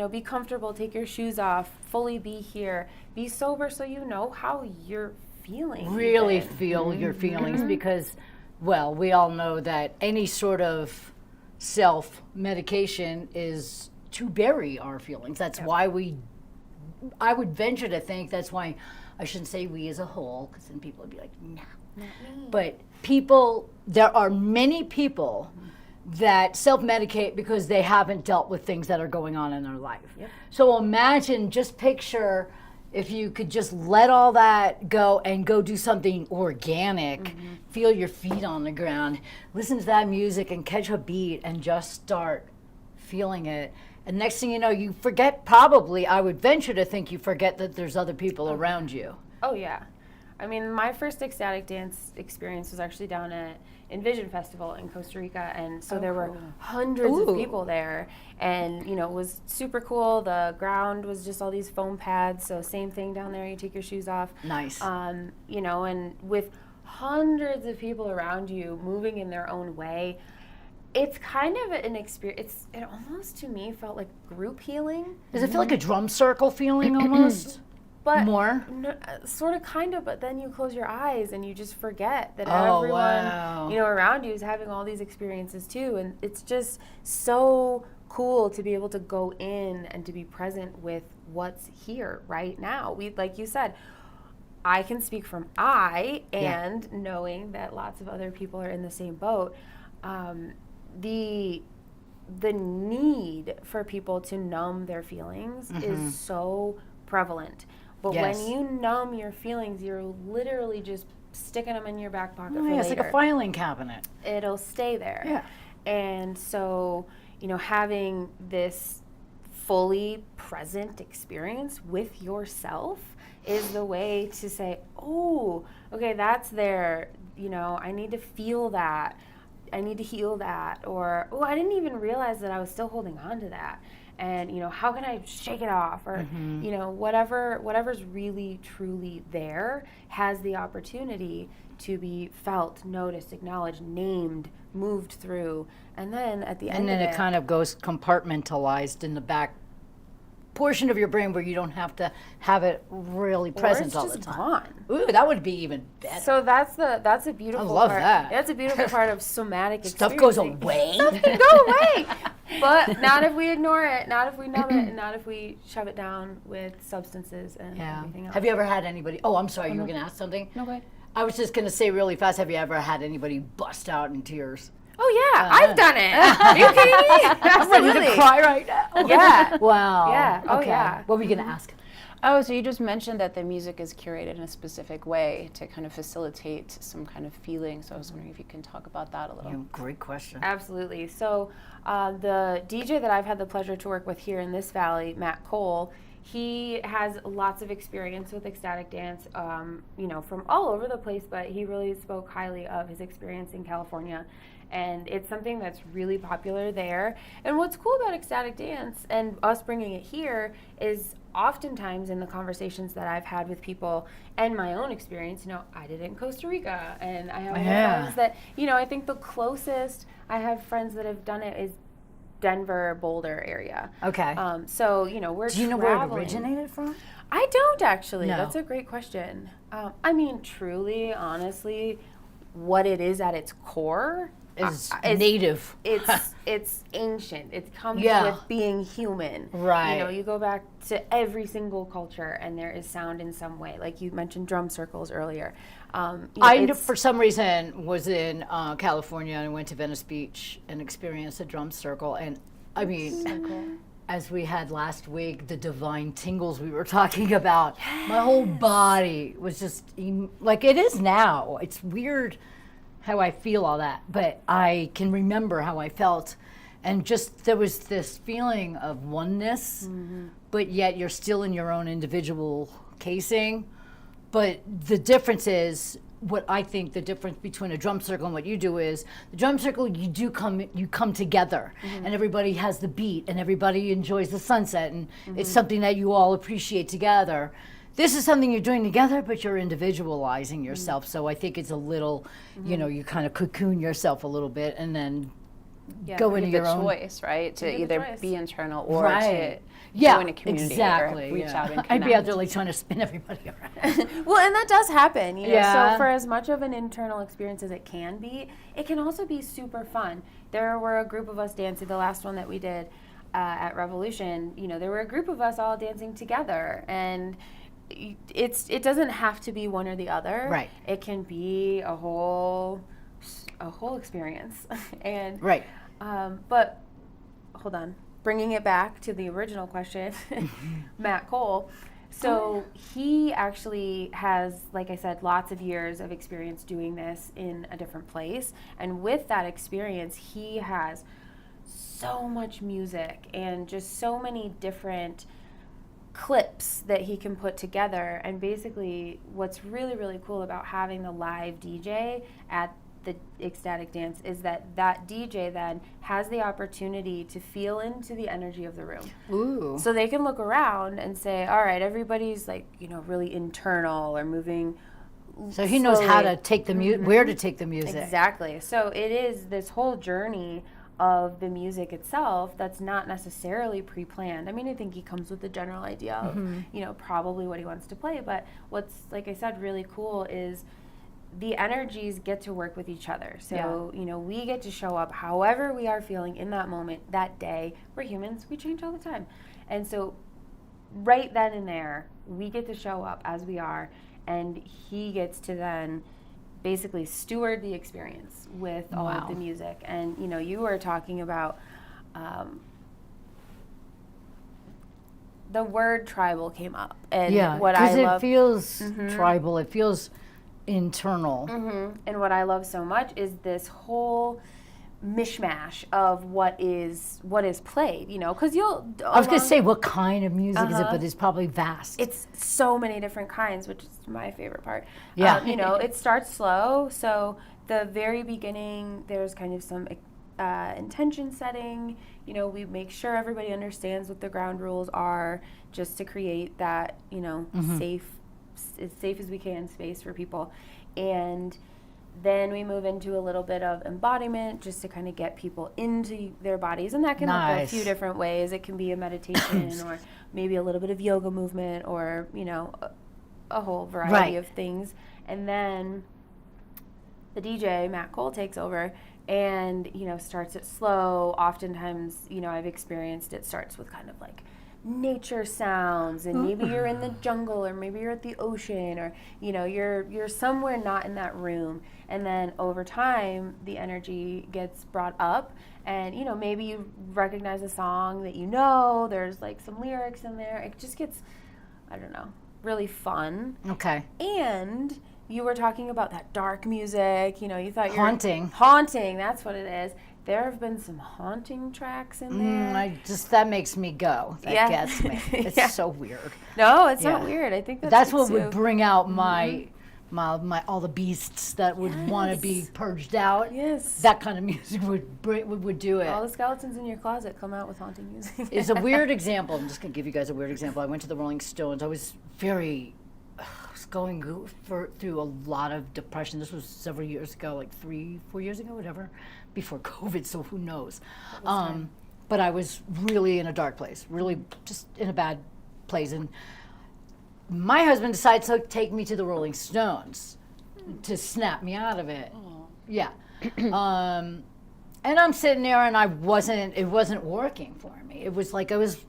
be comfortable, take your shoes off, fully be here, be sober so you know how you're feeling. Really feel your feelings, because, well, we all know that any sort of self-medication is to bury our feelings. That's why I would venture to think that's why, I shouldn't say we as a whole, because then people would be like, no. Not me. But there are many people that self-medicate because they haven't dealt with things that are going on in their life. Yep. So imagine, just picture if you could just let all that go and go do something organic, feel your feet on the ground, listen to that music and catch a beat and just start feeling it. And next thing you know, you forget, probably, I would venture to think you forget that there's other people around you. Oh, yeah. I mean, my first ecstatic dance experience was actually down at Envision Festival in Costa Rica, and so there were hundreds of people there, and you know, it was super cool. The ground was just all these foam pads, so same thing down there, you take your shoes off. Nice. You know, and with hundreds of people around you moving in their own way, it's kind of an experience. It almost, to me, felt like group healing. Does it feel like a drum circle feeling almost? But more? No, sort of, kind of, but then you close your eyes and you just forget that Oh, everyone, wow. you know, around you is having all these experiences too. And it's just so cool to be able to go in and to be present with what's here right now. We, like you said, I can speak from and knowing that lots of other people are in the same boat. The need for people to numb their feelings is so prevalent. But when you numb your feelings, you're literally just sticking them in your back pocket for later. It's like a filing cabinet. It'll stay there. Yeah. And so, you know, having this fully present experience with yourself is the way to say, oh, okay, that's there. You know, I need to feel that. I need to heal that. Or, oh, I didn't even realize that I was still holding on to that. And, you know, how can I shake it off? Or, you know, whatever's really, truly there has the opportunity to be felt, noticed, acknowledged, named, moved through. And then at the end And then it kind of goes compartmentalized in the back portion of your brain where you don't have to have it really present all the time. Gone. Ooh, that would be even better. So that's a beautiful I love part. that. That's a beautiful part of somatic Stuff goes experiencing. away. Stuff can go away. But not if we ignore it, not if we numb it, and not if we shove it down with substances and everything else. Have you ever had anybody, oh, I'm sorry, you were going to ask something? No, go ahead. I was just going to say really fast, have you ever had anybody bust out in tears? Oh, yeah, I've done it. Are you kidding me? I'm ready to cry right now. Yeah. Wow. Yeah. Oh, Okay. yeah. What were you going to ask? Oh, so you just mentioned that the music is curated in a specific way to kind of facilitate some kind of feeling. So I was wondering if you can talk about that a little. Great question. Absolutely. So the DJ that I've had the pleasure to work with here in this valley, Matt Cole, he has lots of experience with ecstatic dance, you know, from all over the place, but he really spoke highly of his experience in California. And it's something that's really popular there. And what's cool about ecstatic dance and us bringing it here is oftentimes in the conversations that I've had with people and my own experience, you know, I did it in Costa Rica, and I have friends that, you know, I think the closest I have friends that have done it is Denver, Boulder area. Okay. So, you know, we're Do you know traveling. where it originated from? I don't actually. No. That's a great question. I mean, truly, honestly, what it is at its core is native. It's ancient. It comes Yeah. with being human. Right. You know, you go back to every single culture, and there is sound in some way. Like you mentioned drum circles earlier. You know, I, for some reason, was in California and went to Venice Beach and experienced a drum circle. And I mean, as we had last week, the divine tingles we were talking about, my whole body was just like it is now. It's weird how I feel all that, but I can remember how I felt. And just there was this feeling of oneness, but yet you're still in your own individual casing. But the difference is, what I think the difference between a drum circle and what you do is, the drum circle, you come together, and everybody has the beat, and everybody enjoys the sunset, and it's something that you all appreciate together. This is something you're doing together, but you're individualizing yourself. So I think it's a little, you know, you kind of cocoon yourself a little bit, and then go into your own choice, right? To either be internal or right. to join a community exactly, or reach out and connect. I'd be out there like trying to spin everybody around. Well, and that does happen, you know. Yeah. So for as much of an internal experience as it can be, it can also be super fun. There were a group of us dancing, the last one that we did at Revolution, you know, there were a group of us all dancing together, and it doesn't have to be one or the other. Right. It can be a whole experience. And right. But hold on, bringing it back to the original question, Matt Cole. So he actually has, like I said, lots of years of experience doing this in a different place. And with that experience, he has so much music and just so many different clips that he can put together. And basically what's really, really cool about having the live DJ at the ecstatic dance is that DJ then has the opportunity to feel into the energy of the room. Ooh. So they can look around and say, all right, everybody's like, really internal or moving. So he knows how to slowly. take the where to take the music. Exactly. So it is this whole journey of the music itself that's not necessarily pre-planned. I mean, I think he comes with the general idea of, probably what he wants to play. But what's, like I said, really cool is the energies get to work with each other. So, we get to show up however we are feeling in that moment, that day. We're humans. We change all the time. And so right then and there, we get to show up as we are, and he gets to then basically steward the experience with all of the music. And, you were talking about the word tribal came up. And what I love, because it feels tribal. It feels internal. And what I love so much is this whole mishmash of what is played, because I was going to say what kind of music is it, but it's probably vast. It's so many different kinds, which is my favorite part. Yeah. It starts slow. So the very beginning, there's kind of some intention setting. We make sure everybody understands what the ground rules are, just to create that, safe, as safe as we can space for people. And then we move into a little bit of embodiment, just to kind of get people into their bodies. And that can look a few different ways. It can be a meditation or maybe a little bit of yoga movement or, a whole variety of things. And then the DJ, Matt Cole, takes over and, starts it slow. Oftentimes, I've experienced it starts with kind of like nature sounds, and maybe you're in the jungle, or maybe you're at the ocean, or you're somewhere not in that room. And then over time the energy gets brought up, and maybe you recognize a song that there's like some lyrics in there. It just gets, I don't know, really fun. Okay. And you were talking about that dark music, you thought haunting, that's what it is. There have been some haunting tracks in there. That makes me go. That gets me. It's so weird. No, it's not weird. I think that's what would bring out my all the beasts that would want to be purged out. Yes. That kind of music would do it. All the skeletons in your closet come out with haunting music. It's a weird example. I'm just going to give you guys a weird example. I went to the Rolling Stones. I was going through a lot of depression. This was several years ago, like 3-4 years ago, whatever, before COVID, so who knows. But I was really in a dark place, really just in a bad place. And my husband decided to take me to the Rolling Stones to snap me out of it. Oh. Yeah. And I'm sitting there and it wasn't working for me. It was like I was,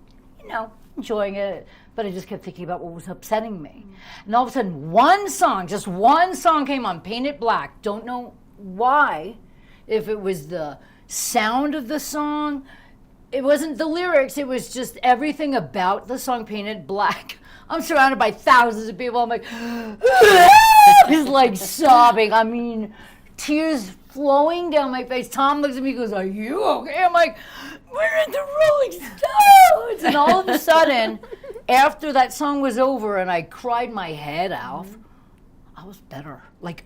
enjoying it, but I just kept thinking about what was upsetting me. And all of a sudden, just one song came on, Painted Black. Don't know why, if it was the sound of the song. It wasn't the lyrics, it was just everything about the song Painted Black. I'm surrounded by thousands of people. I'm like, just like sobbing. I mean, tears flowing down my face. Tom looks at me and goes, "Are you okay?" I'm like, "We're in the Rolling Stones." And all of a sudden, after that song was over and I cried my head off, I was better. Like,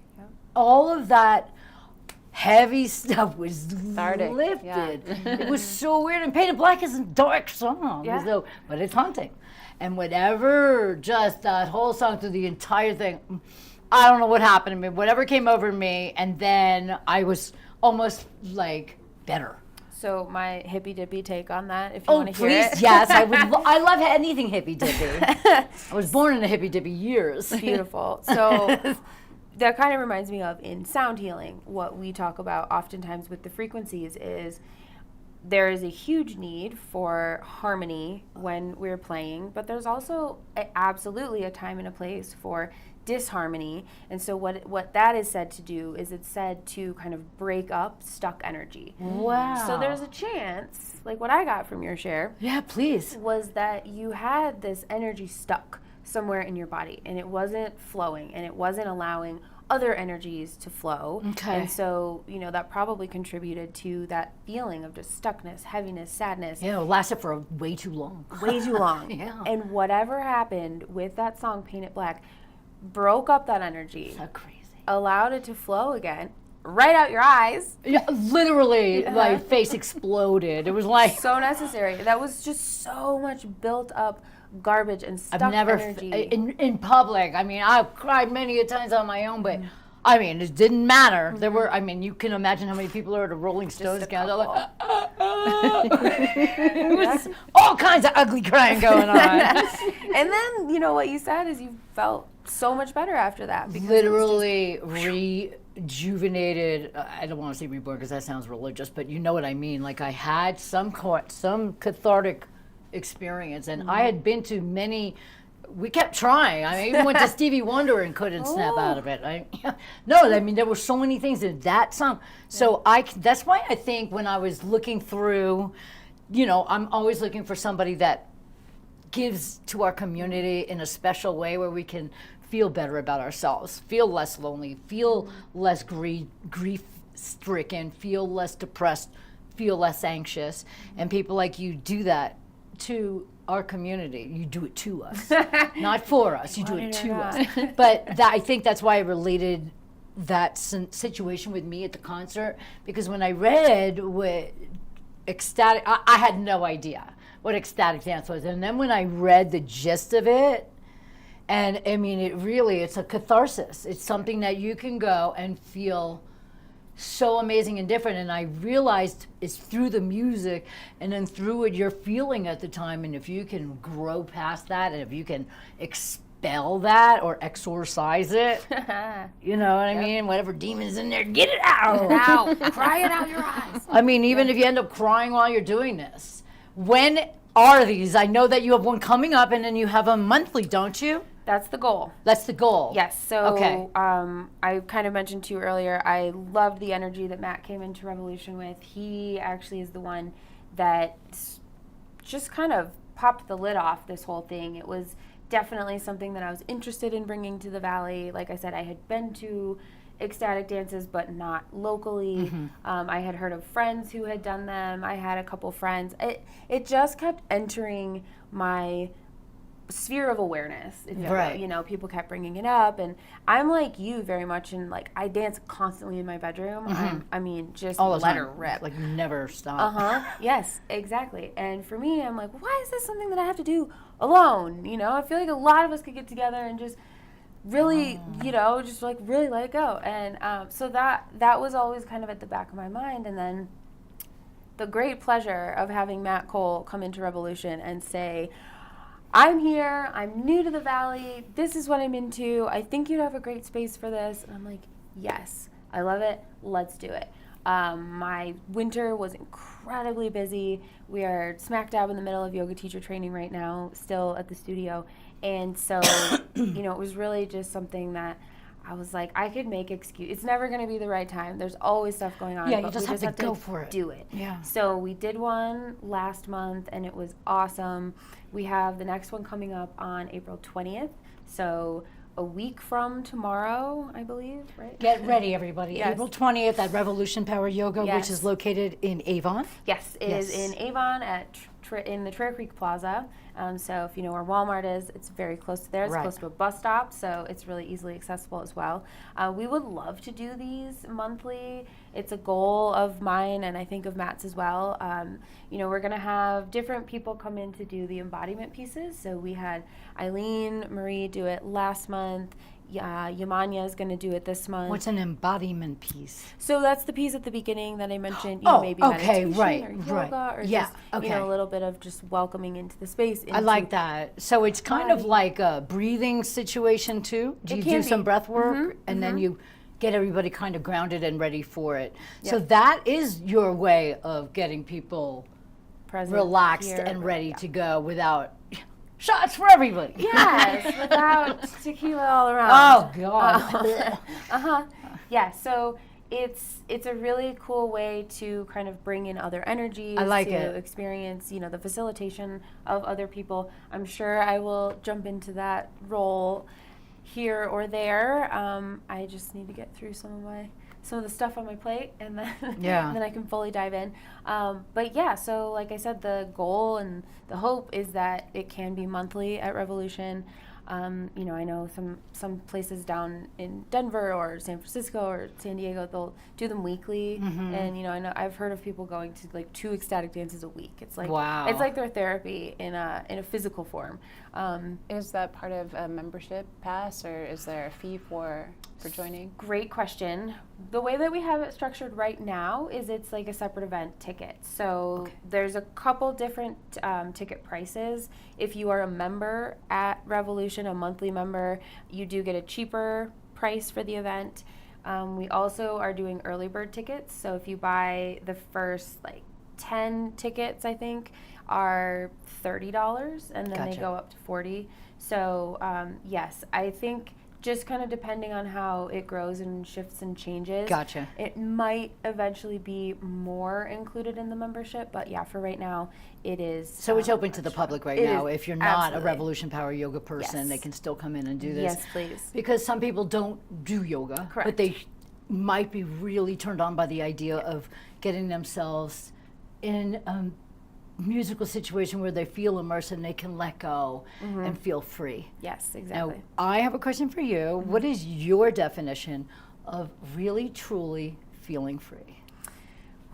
all of that heavy stuff was lifted. Yeah. It was so weird. And Painted Black is a dark song, but it's haunting. And whatever, just that whole song through the entire thing, I don't know what happened to me. Whatever came over me, and then I was almost like better. So my hippy dippy take on that, if you want to hear it. Please, yes, I would. I love anything hippy dippy. I was born in the hippy dippy years. Beautiful. So that kind of reminds me of, in sound healing, what we talk about oftentimes with the frequencies is there is a huge need for harmony when we're playing, but there's also absolutely a time and a place for disharmony. And so what that is said to do is it's said to kind of break up stuck energy. Wow. So there's a chance, like what I got from your share, yeah, please, was that you had this energy stuck somewhere in your body and it wasn't flowing and it wasn't allowing other energies to flow. Okay. And so, you know, that probably contributed to that feeling of just stuckness, heaviness, sadness. Yeah, it lasted for way too long. Way too long. Yeah. And whatever happened with that song, Paint It Black, broke up that energy. So crazy. Allowed it to flow again. Right out your eyes. Yeah, literally, my face exploded. It was like so necessary. That was just so much built up garbage and stuck I've never energy. in public. I mean, I've cried many a times on my own, but I mean, it didn't matter. There were. I mean, you can imagine how many people are at a Rolling Stones concert. Like, it was all kinds of ugly crying going on. And then, you know, what you said is you felt so much better after that. Because literally rejuvenated. I don't want to say reborn because that sounds religious, but you know what I mean. Like I had some cathartic experience, and I had been to many. We kept trying. I mean, even went to Stevie Wonder and couldn't snap out of it. I mean, there were so many things in that song. So that's why I think when I was looking through, you know, I'm always looking for somebody that gives to our community in a special way where we can feel better about ourselves, feel less lonely, feel less grief-stricken, feel less depressed, feel less anxious. And people like you do that to our community. You do it to us, not for us. You do it to us. But I think that's why I related that situation with me at the concert, because when I read what ecstatic, I had no idea what ecstatic dance was. And then when I read the gist of it, and I mean, it's a catharsis. It's something that you can go and feel so amazing and different. And I realized it's through the music and then through what you're feeling at the time. And if you can grow past that, and if you can expel that or exorcise it, you know what I mean? Whatever demon's in there, get it out. Cry it out your eyes. I mean, even if you end up crying while you're doing this. When are these? I know that you have one coming up and then you have a monthly, don't you? That's the goal. That's the goal. Yes. So okay. I kind of mentioned to you earlier, I loved the energy that Matt came into Revolution with. He actually is the one that just kind of popped the lid off this whole thing. It was definitely something that I was interested in bringing to the Valley. Like I said, I had been to ecstatic dances, but not locally. I had heard of friends who had done them. I had a couple friends. It just kept entering my sphere of awareness, if you will. You know, people kept bringing it up, and I'm like you very much, and like I dance constantly in my bedroom. I mean, just all the let time. her rip, like never stop. Yes, exactly. And for me, I'm like, why is this something that I have to do alone? You know, I feel like a lot of us could get together and just really, you know, just like really let it go. And so that was always kind of at the back of my mind. And then the great pleasure of having Matt Cole come into Revolution and say, I'm here, I'm new to the Valley, this is what I'm into, I think you'd have a great space for this. And I'm like, yes, I love it, let's do it. My winter was incredibly busy. We are smack dab in the middle of yoga teacher training right now, still at the studio. And so, you know, it was really just something that I was like, I could make excuse. It's never going to be the right time. There's always stuff going on. Yeah, but you just we have to go for it. Do it. Yeah. So we did one last month, and it was awesome. We have the next one coming up on April 20th. So a week from tomorrow, I believe, right? Get ready, everybody. Yes. April 20th at Revolution Power Yoga, which is located in Avon. Yes, it is in Avon in the Trail Creek Plaza. So if you know where Walmart is, it's very close to there. It's close to a bus stop, so it's really easily accessible as well. We would love to do these monthly. It's a goal of mine, and I think of Matt's as well. You know, we're going to have different people come in to do the embodiment pieces. So we had Eileen Marie do it last month. Yamanya is going to do it this month. What's an embodiment piece? So that's the piece at the beginning that I mentioned. You know, maybe meditation or yoga or just you know, a little bit of just welcoming into the space. I like that. So it's kind of like a breathing situation too. Do you do some breath work and then you get everybody kind of grounded and ready for it? So that is your way of getting people relaxed and ready to go without shots for everybody. Yes, without tequila all around. Oh, God. Yeah, so it's a really cool way to kind of bring in other energies. I like to it. Experience, you know, the facilitation of other people. I'm sure I will jump into that role here or there. I just need to get through some of the stuff on my plate, and then Yeah. and then I can fully dive in. But yeah, so like I said, the goal and the hope is that it can be monthly at Revolution. You know, I know some places down in Denver or San Francisco or San Diego, they'll do them weekly. And you know, I've heard of people going to like 2 ecstatic dances a week. It's like Wow. it's like their therapy in a physical form. Is that part of a membership pass, or is there a fee for joining? Great question. The way that we have it structured right now is it's like a separate event ticket. So there's a couple different ticket prices. If you are a member at Revolution, a monthly member, you do get a cheaper price for the event. We also are doing early bird tickets. So if you buy the first like 10 tickets, I think, are $30, and then they Gotcha. go up to $40. So yes, I think just kind of depending on how it grows and shifts and changes. Gotcha. It might eventually be more included in the membership, but yeah, for right now, it is. So it's open to the public right It now. is, If you're not absolutely. a Revolution Power Yoga person, Yes. they can still come in and do this. Yes, please. Because some people don't do yoga, Correct. but they might be really turned on by the idea of getting themselves in a musical situation where they feel immersed and they can let go and feel free. Yes, exactly. Now, I have a question for you. What is your definition of really, truly feeling free?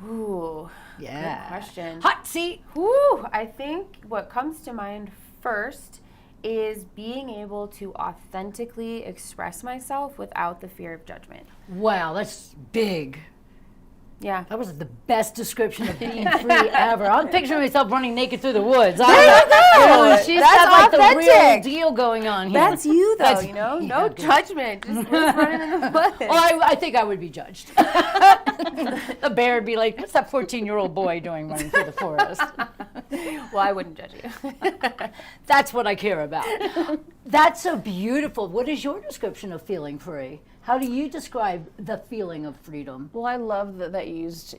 Ooh, Yeah. good question. Hot seat. Ooh, I think what comes to mind first is being able to authentically express myself without the fear of judgment. Wow, that's big. Yeah. That was the best description of being free ever. I'm picturing myself running naked through the woods. She's That's got like the real authentic. deal going on here. That's you, though, That's- you know? yeah, No good. judgment. Just running in the woods. Well, I think I would be judged. The bear would be like, what's that 14-year-old boy doing running through the forest? Well, I wouldn't judge you. That's what I care about. That's so beautiful. What is your description of feeling free? How do you describe the feeling of freedom? Well, I love that you used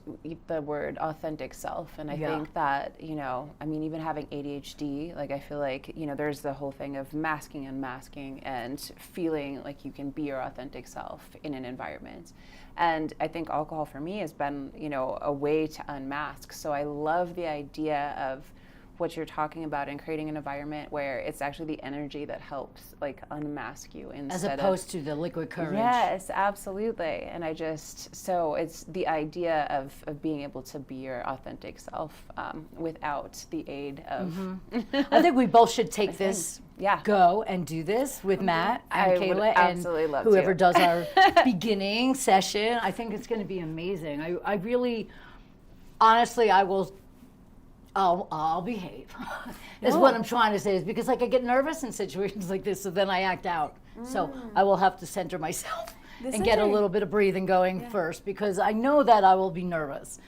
the word authentic self. And I Yeah. think that, you know, I mean, even having ADHD, like I feel like, you know, there's the whole thing of masking and masking and feeling like you can be your authentic self in an environment. And I think alcohol for me has been, you know, a way to unmask. So I love the idea of what you're talking about and creating an environment where it's actually the energy that helps like unmask you As instead opposed to the liquid courage. Yes, absolutely. And I just, so it's the idea of being able to be your authentic self without the aid of. I think we both should take this, Yeah. go and do this with Matt and I would Kayla and absolutely love whoever to. does our beginning session. I think it's going to be amazing. I really, honestly, I'll behave. Is what I'm trying to say. Is because like I get nervous in situations like this, so then I act out. So I will have to center myself and get a little bit of breathing going first, because I know that I will be nervous.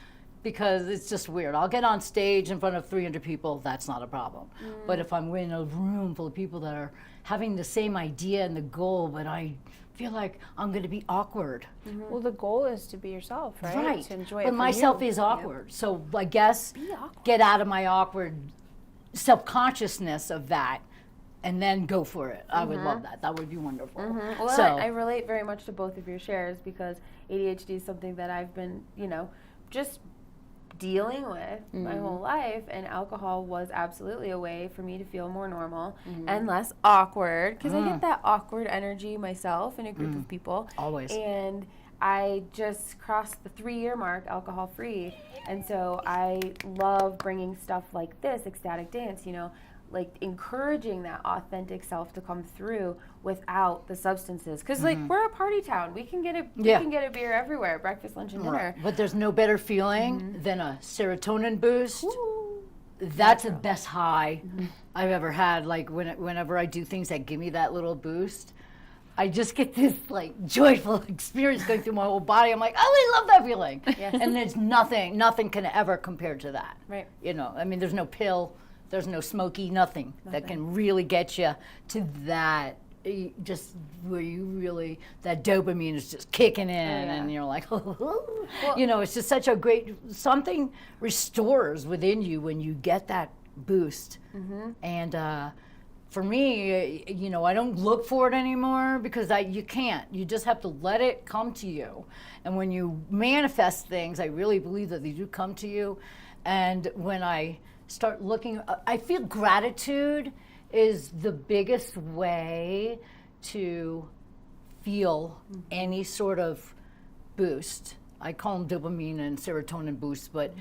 Because it's just weird. I'll get on stage in front of 300 people, that's not a problem. But if I'm in a room full of people that are having the same idea and the goal, but I feel like I'm going to be awkward. Well, the goal is to be yourself, right? Right. To enjoy it. But for myself you. is awkward. So I guess get out of my awkward self-consciousness of that and then go for it. I would love that. That would be wonderful. Well, So I relate very much to both of your shares because ADHD is something that I've been, you know, just dealing with my whole life, and alcohol was absolutely a way for me to feel more normal and less awkward, because I get that awkward energy myself in a group of people. Always. And I just crossed the 3-year mark alcohol free, and so I love bringing stuff like this, ecstatic dance, you know, like encouraging that authentic self to come through without the substances, because like we're a party town. We can get a beer everywhere, breakfast, lunch, and dinner. But there's no better feeling than a serotonin boost. That's the best high I've ever had. Like whenever I do things that give me that little boost, I just get this like joyful experience going through my whole body. I'm like, oh, I love that feeling. And there's nothing can ever compare to that. Right. You know, I mean, there's no pill, there's no smoky, nothing that can really get you to that. Just where you really, that dopamine is just kicking in, and you're like, you know, it's just such a great, something restores within you when you get that boost. And for me, you know, I don't look for it anymore because you can't. You just have to let it come to you. And when you manifest things, I really believe that they do come to you. And when I start looking, I feel gratitude is the biggest way to feel any sort of boost. I call them dopamine and serotonin boosts, but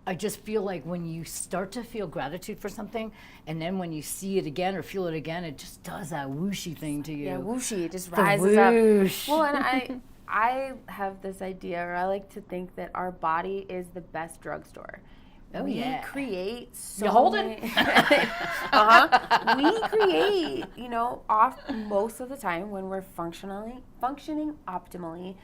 I just feel like when you start to feel gratitude for something, and then when you see it again or feel it again, it just does that whooshy thing to you. Yeah, whooshy. It just The rises whoosh. up. Well, and I have this idea, or I like to think that our body is the best drugstore. Oh, we yeah. create so You hold it? many- We create, you know, most of the time when we're functioning optimally,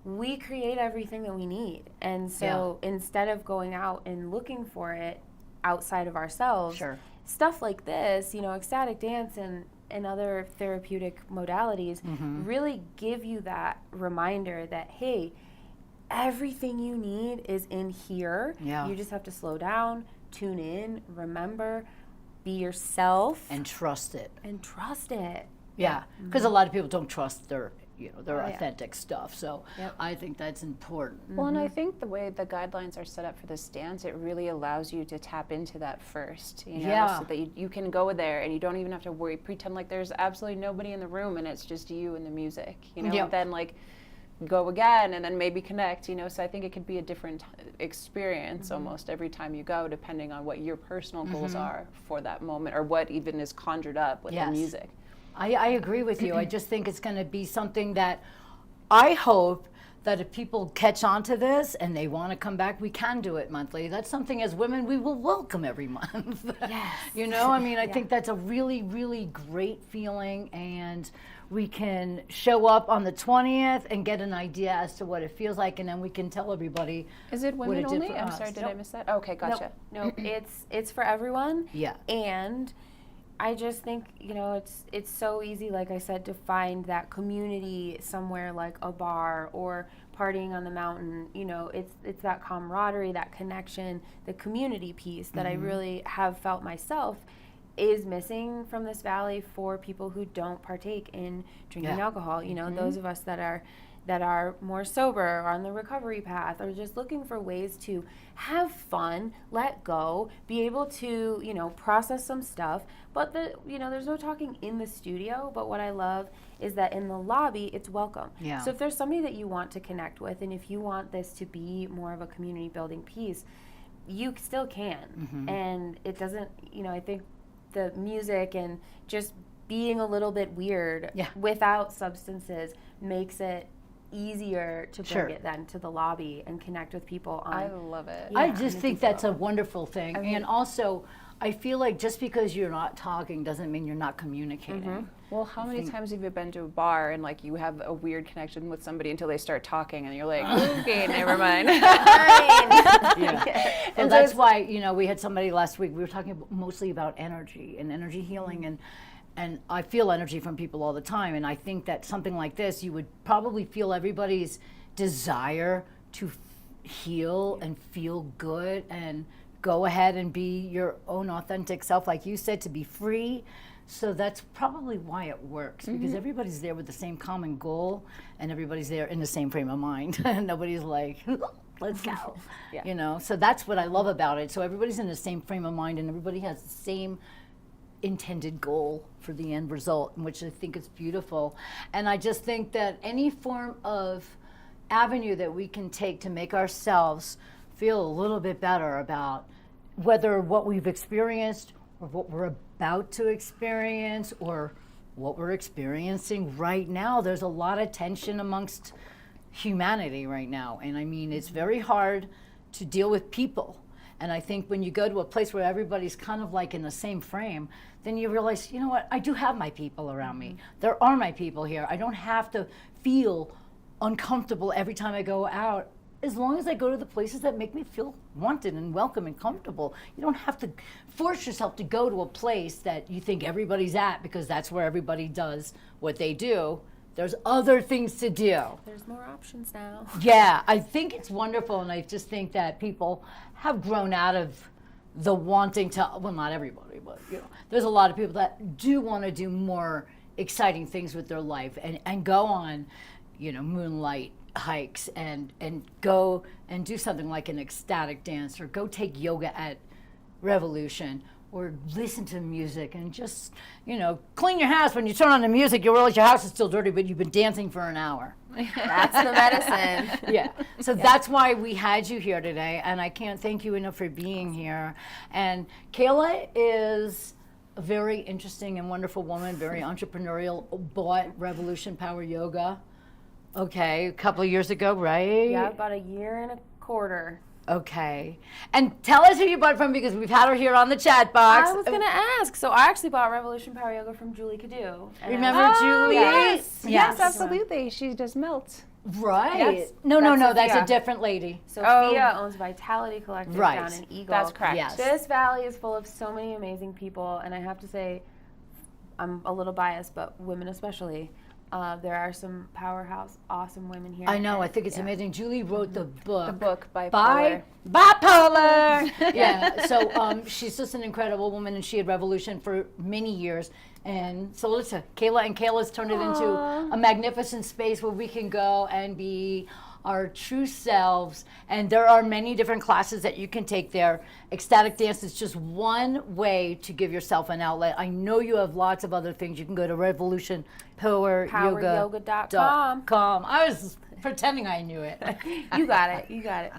we create everything that we need. And so instead of going out and looking for it outside of ourselves, stuff like this, you know, ecstatic dance and other therapeutic modalities really give you that reminder that, hey, everything you need is in here. Yeah. You just have to slow down, tune in, remember, be yourself. And trust it. And trust it. Yeah, because a lot of people don't trust their yeah. authentic stuff. So I think that's important. Well, and I think the way the guidelines are set up for this dance, it really allows you to tap into that first, you know, so that you can go there and you don't even have to worry, pretend like there's absolutely nobody in the room and it's just you and the music, you know, and then like go again and then maybe connect, you know. So I think it could be a different experience almost every time you go, depending on what your personal goals are for that moment or what even is conjured up with the music. I agree with you. I just think it's going to be something that I hope that if people catch on to this and they want to come back, we can do it monthly. That's something as women we will welcome every month. Yes. You know, I mean, I think that's a really, really great feeling, and we can show up on the 20th and get an idea as to what it feels like, and then we can tell everybody. Is it what women did only? for I'm us. sorry, did I miss that? Okay, gotcha. No, it's for everyone. Yeah. And I just think, you know, it's so easy, like I said, to find that community somewhere like a bar or partying on the mountain. You know, it's that camaraderie, that connection, the community piece that I really have felt myself is missing from this valley for people who don't partake in drinking alcohol. You know, those of us that are more sober or on the recovery path or just looking for ways to have fun, let go, be able to, you know, process some stuff. But there's no talking in the studio, but what I love is that in the lobby, it's welcome. Yeah. So if there's somebody that you want to connect with, and if you want this to be more of a community building piece, you still can. And it doesn't, you know, I think the music and just being a little bit weird without substances makes it easier to bring it then to the lobby and connect with people on. I love it. I just think that's a wonderful thing. And also, I feel like just because you're not talking doesn't mean you're not communicating. Well, how many times have you been to a bar and like you have a weird connection with somebody until they start talking and you're like, okay, never mind. And that's why, you know, we had somebody last week, we were talking mostly about energy and energy healing, and I feel energy from people all the time, and I think that something like this, you would probably feel everybody's desire to heal and feel good and go ahead and be your own authentic self, like you said, to be free. So that's probably why it works, because everybody's there with the same common goal, and everybody's there in the same frame of mind. Nobody's like, let's go. You know, so that's what I love about it. So everybody's in the same frame of mind, and everybody has the same intended goal for the end result, which I think is beautiful. And I just think that any form of avenue that we can take to make ourselves feel a little bit better about whether what we've experienced or what we're about to experience or what we're experiencing right now. There's a lot of tension amongst humanity right now. And I mean, it's very hard to deal with people. And I think when you go to a place where everybody's kind of like in the same frame, then you realize, you know what, I do have my people around me. There are my people here. I don't have to feel uncomfortable every time I go out, as long as I go to the places that make me feel wanted and welcome and comfortable. You don't have to force yourself to go to a place that you think everybody's at because that's where everybody does what they do. There's other things to do. There's more options now. Yeah, I think it's wonderful, and I just think that people have grown out of the wanting to, well, not everybody, but there's a lot of people that do want to do more exciting things with their life and go on, moonlight hikes and go and do something like an ecstatic dance, or go take yoga at Revolution, or listen to music and just, clean your house. When you turn on the music, you realize your house is still dirty, but you've been dancing for an hour. That's the medicine. Yeah. So that's why we had you here today, and I can't thank you enough for being here. And Kayla is a very interesting and wonderful woman, very entrepreneurial, bought Revolution Power Yoga, a couple of years ago, right? Yeah, about a year and a quarter. Okay. And tell us who you bought from, because we've had her here on the chat box. I was going to ask. So I actually bought Revolution Power Yoga from Julie Cadu. Remember Julie? Yes, absolutely. She does melt. Right. Yes. No, that's a different lady. Sophia owns Vitality Collective down in Eagle. That's correct. Yes. This valley is full of so many amazing people, and I have to say, I'm a little biased, but women especially. There are some powerhouse, awesome women here. I know. I think it's amazing. Julie wrote the book. The book, Bipolar. Bipolar. Yeah. So she's just an incredible woman, and she had Revolution for many years. And so listen, Kayla, and Kayla's turned it into a magnificent space where we can go and be our true selves. And there are many different classes that you can take there. Ecstatic dance is just one way to give yourself an outlet. I know you have lots of other things. You can go to revolutionpoweryoga.com. I was pretending I knew it. You got it.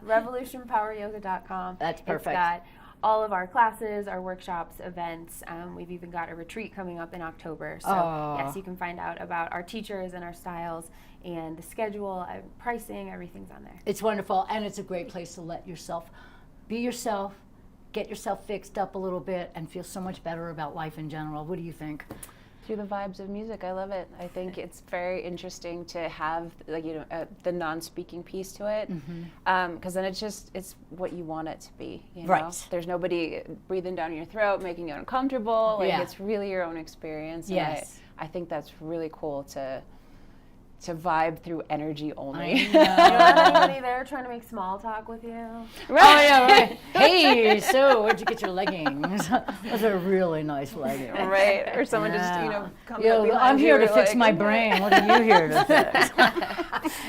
revolutionpoweryoga.com. That's perfect. It's got all of our classes, our workshops, events. We've even got a retreat coming up in October. So yes, you can find out about our teachers and our styles and the schedule, pricing, everything's on there. It's wonderful, and it's a great place to let yourself be yourself, get yourself fixed up a little bit, and feel so much better about life in general. What do you think? Through the vibes of music, I love it. I think it's very interesting to have the non-speaking piece to it, because then it's what you want it to be. Right. There's nobody breathing down your throat, making you uncomfortable. It's really your own experience. Yes. And I think that's really cool to vibe through energy only. You don't have anybody there trying to make small talk with you? Right. Oh, yeah, right. Hey, so where'd you get your leggings? Those are really nice leggings. Right. Or someone just, coming up behind I'm here you to fix my brain. What are you here to fix?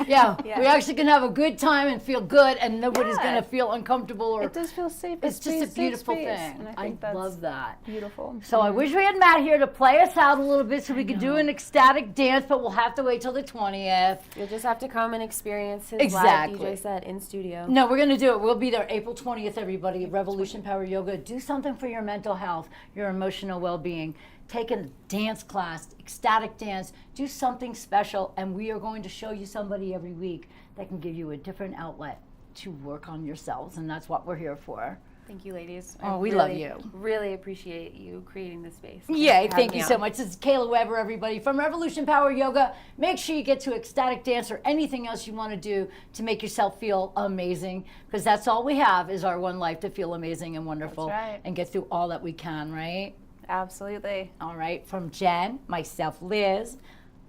Yeah, we actually can have a good time and feel good, and nobody's going to feel uncomfortable. Or it does feel safe. It's just a beautiful thing. And I think that's love that. Beautiful. So I wish we had Matt here to play us out a little bit so we could do an ecstatic dance, but we'll have to wait till the 20th. You'll just have to come and experience his Exactly. live DJ set in studio. No, we're going to do it. We'll be there April 20th, everybody. Revolution Power Yoga. Do something for your mental health, your emotional well-being. Take a dance class, ecstatic dance. Do something special, and we are going to show you somebody every week that can give you a different outlet to work on yourselves, and that's what we're here for. Thank you, ladies. We love you. Really appreciate you creating this space. Yeah, thank you so much. This is Kayla Weber, everybody, from Revolution Power Yoga. Make sure you get to ecstatic dance or anything else you want to do to make yourself feel amazing, because that's all we have is our one life to feel amazing and wonderful. That's right. And get through all that we can, right? Absolutely. All right, from Jen, myself, Liz,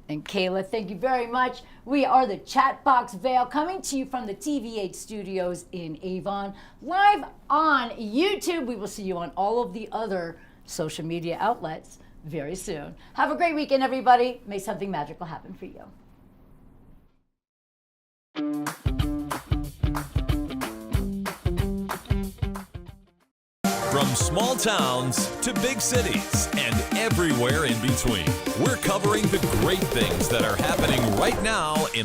and Kayla, thank you very much. We are the Chatbox Vail, coming to you from the TV8 studios in Avon, live on YouTube. We will see you on all of the other social media outlets very soon. Have a great weekend, everybody. May something magical happen for you. From small towns to big cities and everywhere in between, we're covering the great things that are happening right now in